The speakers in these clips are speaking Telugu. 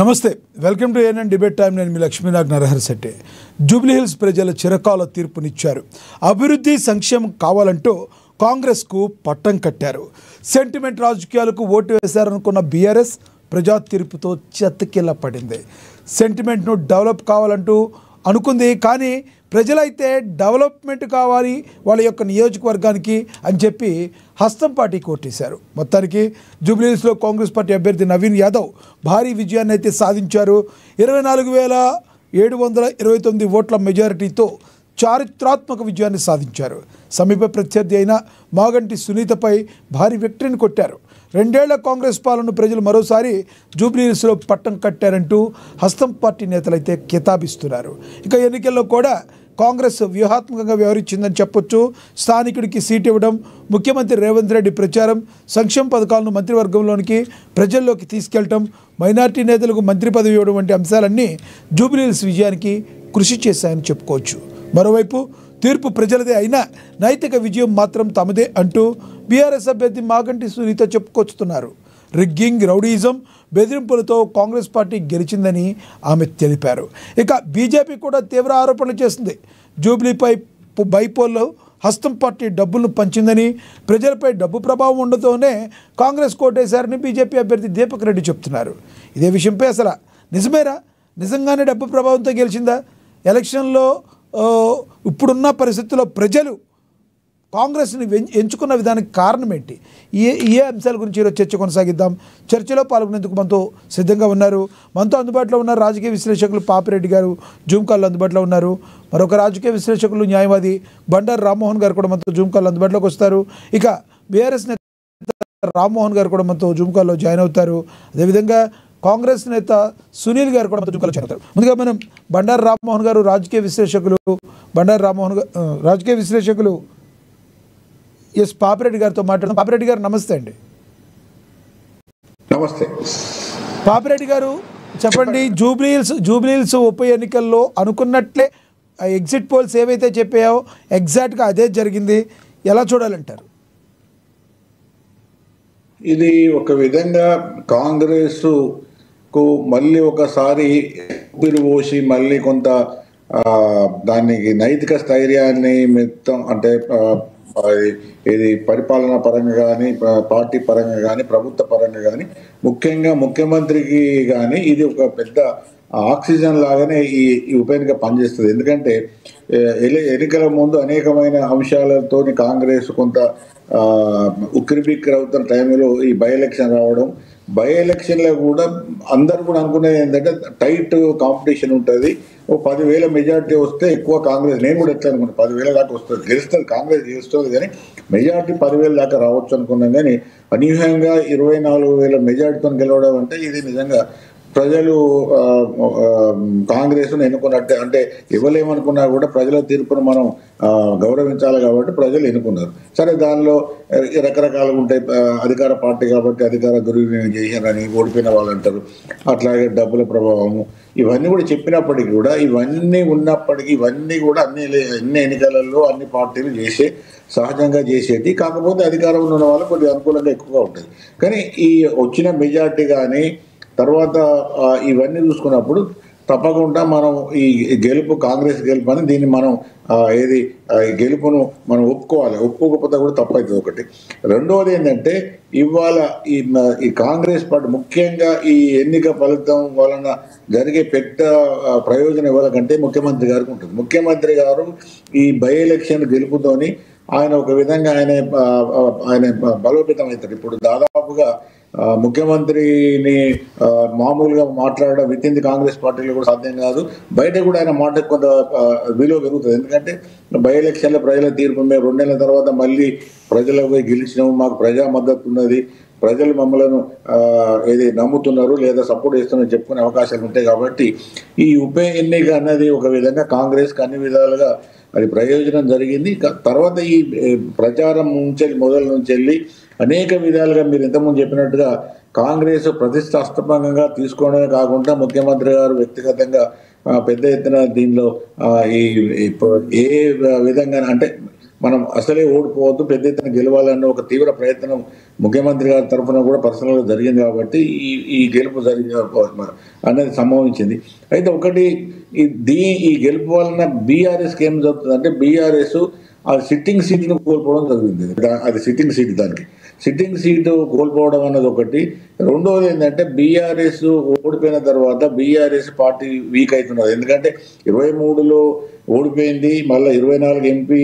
నమస్తే, welcome to ANN debate time. నేను మీ లక్ష్మీనాగ్ నరహర్ శెట్టి. జూబ్లీహిల్స్ ప్రజల చిరకాల తీర్పునిచ్చారు. అభివృద్ధి సంక్షేమం కావాలంటూ కాంగ్రెస్కు పట్టం కట్టారు. సెంటిమెంట్ రాజకీయాలకు ఓటు వేశారనుకున్న బీఆర్ఎస్ ప్రజా తీర్పుతో చెత్తకిల్ల పడింది. సెంటిమెంట్ను డెవలప్ కావాలంటూ అనుకుంది, కానీ ప్రజలైతే డెవలప్మెంట్ కావాలి వాళ్ళ యొక్క నియోజకవర్గానికి అని చెప్పి హస్తం పార్టీ కోటేశారు. మొత్తానికి జూబ్లీహిల్స్లో కాంగ్రెస్ పార్టీ అభ్యర్థి నవీన్ యాదవ్ భారీ విజయాన్ని అయితే సాధించారు. 24,729 ఓట్ల మెజారిటీతో చారిత్రాత్మక విజయాన్ని సాధించారు. సమీప ప్రత్యర్థి అయిన మాగంటి సునీతపై భారీ విక్టరీని కొట్టారు. 2 ఏళ్ల కాంగ్రెస్ పాలన ప్రజలు మరోసారి జూబ్లీహిల్స్లో పట్టం కట్టారంటూ హస్తం పార్టీ నేతలైతే కితాబిస్తున్నారు. ఇక ఎన్నికల్లో కూడా కాంగ్రెస్ వ్యూహాత్మకంగా వ్యవహరించిందని చెప్పొచ్చు. స్థానికుడికి సీట్ ఇవ్వడం, ముఖ్యమంత్రి రేవంత్ రెడ్డి ప్రచారం, సంక్షేమ పథకాలను మంత్రివర్గంలోనికి ప్రజల్లోకి తీసుకెళ్లడం, మైనార్టీ నేతలకు మంత్రి పదవి ఇవ్వడం వంటి అంశాలన్నీ జూబ్లీహిల్స్ విజయానికి కృషి చేశాయని చెప్పుకోవచ్చు. మరోవైపు తీర్పు ప్రజలదే అయినా నైతిక విజయం మాత్రం తమదే అంటూ బీఆర్ఎస్ అభ్యర్థి మాగంటి సునీత చెప్పుకొస్తున్నారు. రిగ్గింగ్, రౌడీజం, బెదిరింపులతో కాంగ్రెస్ పార్టీ గెలిచిందని ఆమె తెలిపారు. ఇక బీజేపీ కూడా తీవ్ర ఆరోపణలు చేసింది. జూబ్లీపై బైపోల్లో హస్తం పార్టీ డబ్బులను పంచిందని, ప్రజలపై డబ్బు ప్రభావం ఉండటంతోనే కాంగ్రెస్ కోటేశారని బీజేపీ అభ్యర్థి దీపక్ రెడ్డి చెప్తున్నారు. ఇదే విషయంపై అసలు నిజమేరా? నిజంగానే డబ్బు ప్రభావంతో గెలిచిందా? ఎలక్షన్లో ఇప్పుడున్న పరిస్థితుల్లో ప్రజలు కాంగ్రెస్ని ఎంచుకున్న విధానికి కారణం ఏంటి? ఏ అంశాల గురించి ఈరోజు చర్చ కొనసాగిద్దాం. చర్చలో పాల్గొనేందుకు మనతో సిద్ధంగా ఉన్నారు. మనతో అందుబాటులో ఉన్నారు రాజకీయ విశ్లేషకులు పాపిరెడ్డి గారు, జూమ్ కాల్లో అందుబాటులో ఉన్నారు. మరొక రాజకీయ విశ్లేషకులు, న్యాయవాది బండారు రామ్మోహన్ గారు కూడా మనతో జూమ్ కాల్లో అందుబాటులోకి వస్తారు. ఇక బీఆర్ఎస్ నేత రామ్మోహన్ గారు కూడా మనతో జూమ్ కాల్లో జాయిన్ అవుతారు. అదేవిధంగా కాంగ్రెస్ నేత సునీల్ గారు కూడా జూమ్ కాల్లో జాయిన్ అవుతారు. ముందుగా మనం బండారు రామ్మోహన్ గారు రాజకీయ విశ్లేషకులు ఎస్ పాపిరెడ్డి గారితో మాట్లాడదాం. పాపిరెడ్డి గారు నమస్తే అండి. నమస్తే పాపిరెడ్డి గారు, చెప్పండి. జూబ్లీహిల్స్ ఉప ఎన్నికల్లో అనుకున్నట్లే ఎగ్జిట్ పోల్స్ ఏవైతే చెప్పాయో ఎగ్జాక్ట్గా అదే జరిగింది. ఎలా చూడాలంటారు? ఇది ఒక విధంగా కాంగ్రెస్కు మళ్ళీ ఒకసారి ఊపిరి పోసి మళ్ళీ కొంత దానికి నైతిక స్థైర్యాన్ని మొత్తం అంటే ఇది పరిపాలనా పరంగా కానీ, పార్టీ పరంగా కానీ, ప్రభుత్వ పరంగా కానీ, ముఖ్యంగా ముఖ్యమంత్రికి కానీ ఇది ఒక పెద్ద ఆక్సిజన్ లాగానే ఈ ఉప ఎన్నిక పనిచేస్తుంది. ఎందుకంటే ఎన్నికల ముందు అనేకమైన అంశాలతో కాంగ్రెస్ కొంత ఉక్కిరిబిక్కిరి అవుతున్న టైంలో ఈ బై ఎలక్షన్ రావడం, బై ఎలక్షన్లో కూడా అందరూ కూడా అనుకునేది ఏంటంటే టైట్ కాంపిటీషన్ ఉంటుంది. ఓ 10,000 మెజార్టీ వస్తే ఎక్కువ కాంగ్రెస్, నేను కూడా ఎట్లా అనుకున్నాను 10,000 దాకా వస్తుంది, గెలుస్తుంది, కాంగ్రెస్ గెలుస్తుంది, కానీ మెజార్టీ 10,000 దాకా రావచ్చు అనుకున్నాం. కానీ అనూహ్యంగా 24,000 మెజార్టీతో గెలవడం అంటే ఇది నిజంగా ప్రజలు కాంగ్రెస్ను ఎన్నుకున్నట్టే. అంటే ఇవ్వలేమనుకున్నా కూడా ప్రజల తీర్పును మనం గౌరవించాలి కాబట్టి ప్రజలు ఎన్నుకున్నారు. సరే, దానిలో రకరకాలుగా ఉంటాయి. అధికార పార్టీ కాబట్టి అధికార దుర్వినియోగం చేశారని ఓడిపోయిన వాళ్ళు అంటారు. అట్లాగే డబ్బుల ప్రభావము, ఇవన్నీ కూడా చెప్పినప్పటికీ కూడా, ఇవన్నీ ఉన్నప్పటికీ ఇవన్నీ కూడా అన్ని ఎన్నికలలో అన్ని పార్టీలు సహజంగా చేసేది. కాకపోతే అధికారంలో ఉన్న వాళ్ళు కొద్దిగా అనుకూలంగా ఎక్కువగా ఉంటుంది. కానీ ఈ వచ్చిన మెజార్టీ కానీ తర్వాత ఇవన్నీ చూసుకున్నప్పుడు తప్పకుండా మనం ఈ గెలుపు కాంగ్రెస్ గెలుపు అని దీన్ని మనం గెలుపును మనం ఒప్పుకోవాలి. ఒప్పుకోకపోతే కూడా తప్పవుతుంది ఒకటి. రెండవది ఏంటంటే ఇవాళ ఈ కాంగ్రెస్ పార్టీ ముఖ్యంగా ఈ ఎన్నిక ఫలితం వలన జరిగే పెద్ద ప్రయోజనం ఎవరికంటే ముఖ్యమంత్రి గారికి ఉంటుంది. ముఖ్యమంత్రి గారు ఈ బై ఎలక్షన్ గెలుపుతోని ఆయన ఒక విధంగా ఆయన బలోపేతం అవుతారు. ఇప్పుడు దాదాపుగా ముఖ్యమంత్రిని మామూలుగా మాట్లాడడం విత్ ఇన్ ది కాంగ్రెస్ పార్టీలో కూడా సాధ్యం కాదు. బయట కూడా ఆయన మాటకు కొంత విలువ పెరుగుతుంది. ఎందుకంటే బై ఎలక్షన్లో ప్రజల తీర్పు మేము 2 నెలల తర్వాత మళ్ళీ ప్రజలకు పోయి గెలిచినాము, మాకు ప్రజా మద్దతు ఉన్నది, ప్రజలు మమ్మల్ని నమ్ముతున్నారు లేదా సపోర్ట్ చేస్తున్నారని చెప్పుకునే అవకాశాలు ఉంటాయి. కాబట్టి ఈ ఉప ఎన్నిక అన్నది ఒక విధంగా కాంగ్రెస్కి అన్ని విధాలుగా అది ప్రయోజనం జరిగింది. తర్వాత ఈ ప్రచారం మొదలు నుంచి వెళ్ళి అనేక విధాలుగా మీరు ఇంతకుముందు చెప్పినట్టుగా కాంగ్రెస్ ప్రతిష్టాత్మకంగా తీసుకోవడమే కాకుండా ముఖ్యమంత్రి గారు వ్యక్తిగతంగా పెద్ద ఎత్తున దీనిలో ఏ విధంగా అంటే మనం అసలే ఓడిపోవద్దు, పెద్ద ఎత్తున గెలవాలన్న ఒక తీవ్ర ప్రయత్నం ముఖ్యమంత్రి గారి తరఫున కూడా పర్సనల్గా జరిగింది కాబట్టి ఈ గెలుపు అనేది సంభవించింది. అయితే ఒకటి ఈ గెలుపు వలన బీఆర్ఎస్కి ఏం జరుగుతుందంటే బీఆర్ఎస్ ఆ సిట్టింగ్ సీట్ను కోల్పోవడం జరిగింది. అది సిట్టింగ్ సీట్, దానికి సిట్టింగ్ సీటు కోల్పోవడం అన్నది ఒకటి. రెండవది ఏంటంటే బీఆర్ఎస్ ఓడిపోయిన తర్వాత బీఆర్ఎస్ పార్టీ వీక్ అవుతున్నది. ఎందుకంటే 23లో ఓడిపోయింది, మళ్ళీ 24 ఎంపీ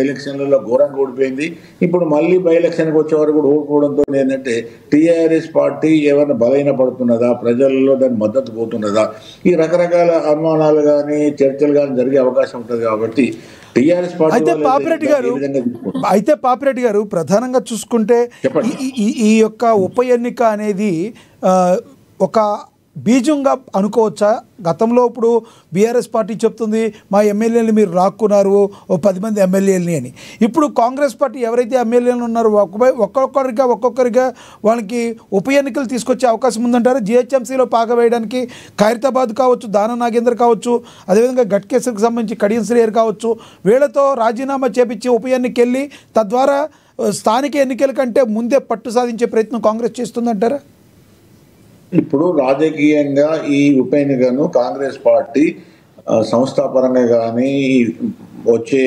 ఎలక్షన్లలో ఘోరంగా ఓడిపోయింది. ఇప్పుడు మళ్ళీ బై ఎలక్షన్కి వచ్చే వరకు కూడా ఓడిపోవడంతో ఏంటంటే టీఆర్ఎస్ పార్టీ ఏమైనా బలహీన పడుతున్నదా, ప్రజల్లో దాని మద్దతు పోతున్నదా, ఈ రకరకాల అనుమానాలు కానీ చర్చలు కానీ జరిగే అవకాశం ఉంటుంది. కాబట్టి టీఆర్ఎస్ పార్టీ అయితే పాపిరెడ్డి గారు ప్రధానంగా చూసుకుంటే ఈ యొక్క ఉప ఎన్నిక అనేది ఒక బీజంగా అనుకోవచ్చా? గతంలో ఇప్పుడు బీఆర్ఎస్ పార్టీ చెప్తుంది మా ఎమ్మెల్యేలు మీరు రాక్కున్నారు 10 మంది ఎమ్మెల్యేలని అని. ఇప్పుడు కాంగ్రెస్ పార్టీ ఎవరైతే ఎమ్మెల్యేలు ఉన్నారో ఒక్కొక్కరిగా వాళ్ళకి ఉప ఎన్నికలు తీసుకొచ్చే అవకాశం ఉందంటారు. జిహెచ్ఎంసీలో పాక వేయడానికి ఖైరతాబాద్ కావచ్చు, దాన నాగేంద్ర కావచ్చు, అదేవిధంగా గట్కేసరికి సంబంధించి కడియం శ్రీహరి కావచ్చు, వీళ్ళతో రాజీనామా చేపించి ఉప ఎన్నికకి వెళ్ళి తద్వారా స్థానిక ఎన్నికల కంటే ముందే పట్టు సాధించే ప్రయత్నం కాంగ్రెస్ చేస్తుందంటారా? ఇప్పుడు రాజకీయంగా ఈ ఉప ఎన్నికను కాంగ్రెస్ పార్టీ సంస్థాపరంగా కానీ వచ్చే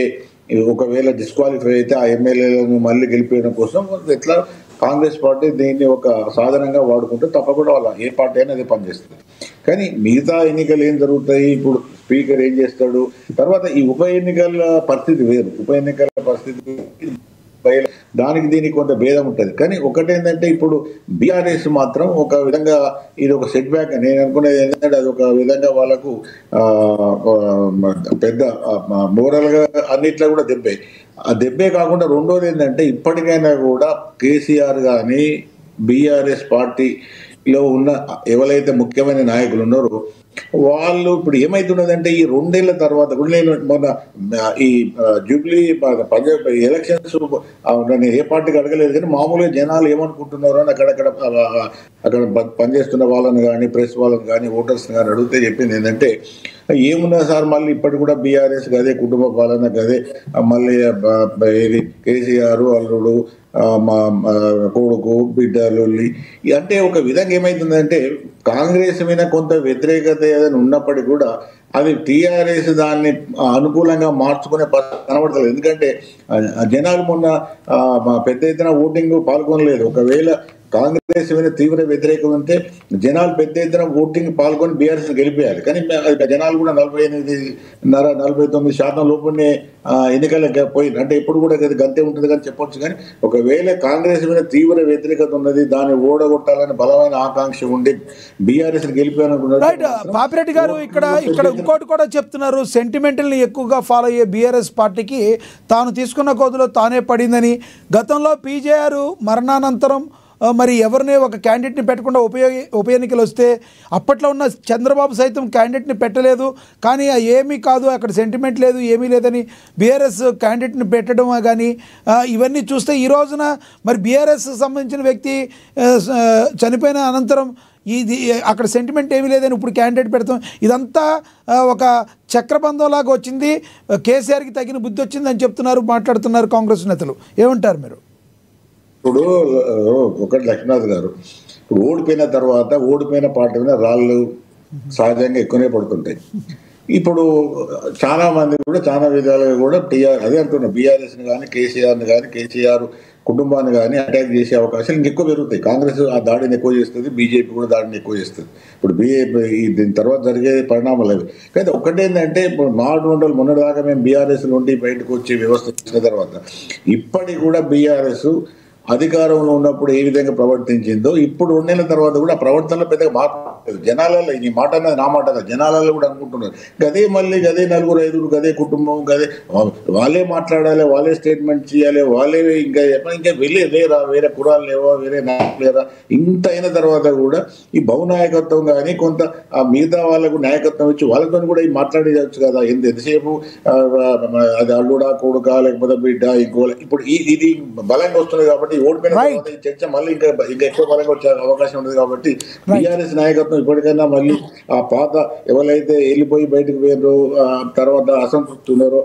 ఒకవేళ డిస్క్వాలిఫై అయితే ఆ ఎమ్మెల్యేలను మళ్ళీ గెలిపేయడం కోసం ఎట్లా కాంగ్రెస్ పార్టీ దీన్ని ఒక సాధనంగా వాడుకుంటే తప్పకుండా వాళ్ళ ఏ పార్టీ అయినా అదే పనిచేస్తుంది. కానీ మిగతా ఎన్నికలు ఏం జరుగుతాయి, ఇప్పుడు స్పీకర్ ఏం చేస్తాడు, తర్వాత ఈ ఉప ఎన్నికల పరిస్థితి వేరు. ఉప ఎన్నికల పరిస్థితి దానికి దీనికి కొంత భేదం ఉంటుంది. కానీ ఒకటేంటంటే ఇప్పుడు బీఆర్ఎస్ మాత్రం ఒక విధంగా ఇది ఒక సెట్ బ్యాక్. నేను అనుకునేది ఏంటంటే అది ఒక విధంగా వాళ్ళకు పెద్ద మోరల్గా అన్నిట్లో కూడా దెబ్బే. ఆ దెబ్బే కాకుండా రెండోది ఏంటంటే ఇప్పటికైనా కూడా కేసీఆర్ కానీ బీఆర్ఎస్ పార్టీలో ఉన్న ఎవరైతే ముఖ్యమైన నాయకులు ఉన్నారో వాళ్ళు ఇప్పుడు ఏమైతున్నదంటే ఈ 2 ఏళ్ల తర్వాత కూడా నేను మొన్న ఈ జూబ్లీ పంజాబ్ ఎలక్షన్స్ నేను ఏ పార్టీకి అడగలేదు, కానీ మామూలుగా జనాలు ఏమనుకుంటున్నారో అని అక్కడ పనిచేస్తున్న వాళ్ళని కానీ ప్రెస్ వాళ్ళని కానీ ఓటర్స్ని కానీ అడిగితే చెప్పింది ఏంటంటే ఏమున్నా సార్ మళ్ళీ ఇప్పటి కూడా బీఆర్ఎస్ గదే కుటుంబ పాలన గదే, మళ్ళీ ఏది కేసీఆర్ అల్లుడు మా కొడుకు బిడ్డలు అంటే ఒక విధంగా ఏమైతుందంటే కాంగ్రెస్ మీద కొంత వ్యతిరేకత ఏదైనా ఉన్నప్పటికీ కూడా అది టీఆర్ఎస్ దాన్ని అనుకూలంగా మార్చుకునే కనబడతలేదు. ఎందుకంటే జనాలు మొన్న పెద్ద ఎత్తున ఓటింగ్ పాల్గొనలేదు. ఒకవేళ కాంగ్రెస్ మీద తీవ్ర వ్యతిరేకం ఉంటే జనాలు పెద్ద ఎత్తున ఓటింగ్ పాల్గొని బీఆర్ఎస్ గెలిపేయాలి. కానీ జనాలు కూడా 48.99% లోపునే ఎన్నికలకు పోయింది. అంటే ఇప్పుడు కూడా గంతే ఉంటుంది కానీ చెప్పొచ్చు. కానీ ఒకవేళ కాంగ్రెస్ మీద తీవ్ర వ్యతిరేకత ఉన్నది, దాన్ని ఓడగొట్టాలని బలమైన ఆకాంక్ష ఉండి బీఆర్ఎస్ రైట్. పాపిరెడ్డి గారు ఇక్కడ ఇంకోటి కూడా చెప్తున్నారు, సెంటిమెంటల్ని ఎక్కువగా ఫాలో అయ్యే బీఆర్ఎస్ పార్టీకి తాను తీసుకున్న కోదులో తానే పడిందని. గతంలో పీజేఆర్ మరణానంతరం మరి ఎవరిని ఒక క్యాండిడేట్ని పెట్టకుండా ఉప ఎన్నికలు వస్తే అప్పట్లో ఉన్న చంద్రబాబు సైతం క్యాండిడేట్ని పెట్టలేదు. కానీ ఏమీ కాదు, అక్కడ సెంటిమెంట్ లేదు, ఏమీ లేదని బీఆర్ఎస్ క్యాండిడేట్ని పెట్టడం కానీ ఇవన్నీ చూస్తే ఈ రోజున మరి బీఆర్ఎస్ సంబంధించిన వ్యక్తి చనిపోయిన అనంతరం ఇది అక్కడ సెంటిమెంట్ ఏమీ లేదని ఇప్పుడు క్యాండిడేట్ పెడతాం. ఇదంతా ఒక చక్రబంధంలాగా వచ్చింది, కేసీఆర్కి తగిన బుద్ధి వచ్చిందని చెప్తున్నారు, మాట్లాడుతున్నారు కాంగ్రెస్ నేతలు. ఏమంటారు మీరు? ఇప్పుడు ఒకటి లక్ష్మీనాథ్ గారు, ఇప్పుడు ఓడిపోయిన తర్వాత ఓడిపోయిన పార్టీ మీద రాళ్ళు సహజంగా ఎక్కువనే పడుతుంటాయి. ఇప్పుడు చాలా మంది కూడా చాలా విధాలుగా కూడా అదే అంటున్నారు, బీఆర్ఎస్ని కానీ కేసీఆర్ని కానీ కేసీఆర్ కుటుంబాన్ని కానీ అటాక్ చేసే అవకాశాలు ఇంకెక్కువ పెరుగుతాయి. కాంగ్రెస్ ఆ దాడిని ఎక్కువ చేస్తుంది, బీజేపీ కూడా దాడిని ఎక్కువ చేస్తుంది. ఇప్పుడు దీని తర్వాత జరిగే పరిణామాలు అవి. కానీ ఒకటేంటంటే ఇప్పుడు మొన్నటిదాకా మేము బీఆర్ఎస్ నుండి బయటకు వచ్చే వ్యవస్థ వచ్చిన తర్వాత ఇప్పటికి కూడా బీఆర్ఎస్ అధికారంలో ఉన్నప్పుడు ఏ విధంగా ప్రవర్తించిందో ఇప్పుడు 2 నెలల తర్వాత కూడా ఆ ప్రవర్తనలో పెద్దగా మార్పు లేదు. జనాలలో ఈ మాట అన్నది నా మాట కాదు, జనాలలో కూడా అనుకుంటున్నారు గదే మళ్ళీ గదే 4-5 గదే కుటుంబం గదే వాళ్ళే మాట్లాడాలి, వాళ్ళే స్టేట్మెంట్ చేయాలి, వాళ్ళే ఇంకా వేరే కురాలు లేవా, వేరే నాయకులు లేరా. ఇంత అయిన తర్వాత కూడా ఈ బహునాయకత్వం కానీ కొంత మిగతా వాళ్ళకు నాయకత్వం ఇచ్చి వాళ్ళతో కూడా మాట్లాడేయచ్చు కదా. ఎంతసేపు అది అల్లుడా కొడుకా లేకపోతే బిడ్డ ఇంకో ఇప్పుడు ఇది బలంగా వస్తుంది కాబట్టి కాబట్టి ఓడిపోయిన తర్వాత ఈ చర్చ మళ్ళీ ఇంకా ఎక్కువ బలంగా వచ్చే అవకాశం ఉంది. కాబట్టి బీఆర్ఎస్ నాయకత్వం ఇప్పటికైనా మళ్ళీ ఆ పాత ఎవరైతే వెళ్ళిపోయి బయటకు పోయారో తర్వాత అసంతృప్తి ఉన్నారో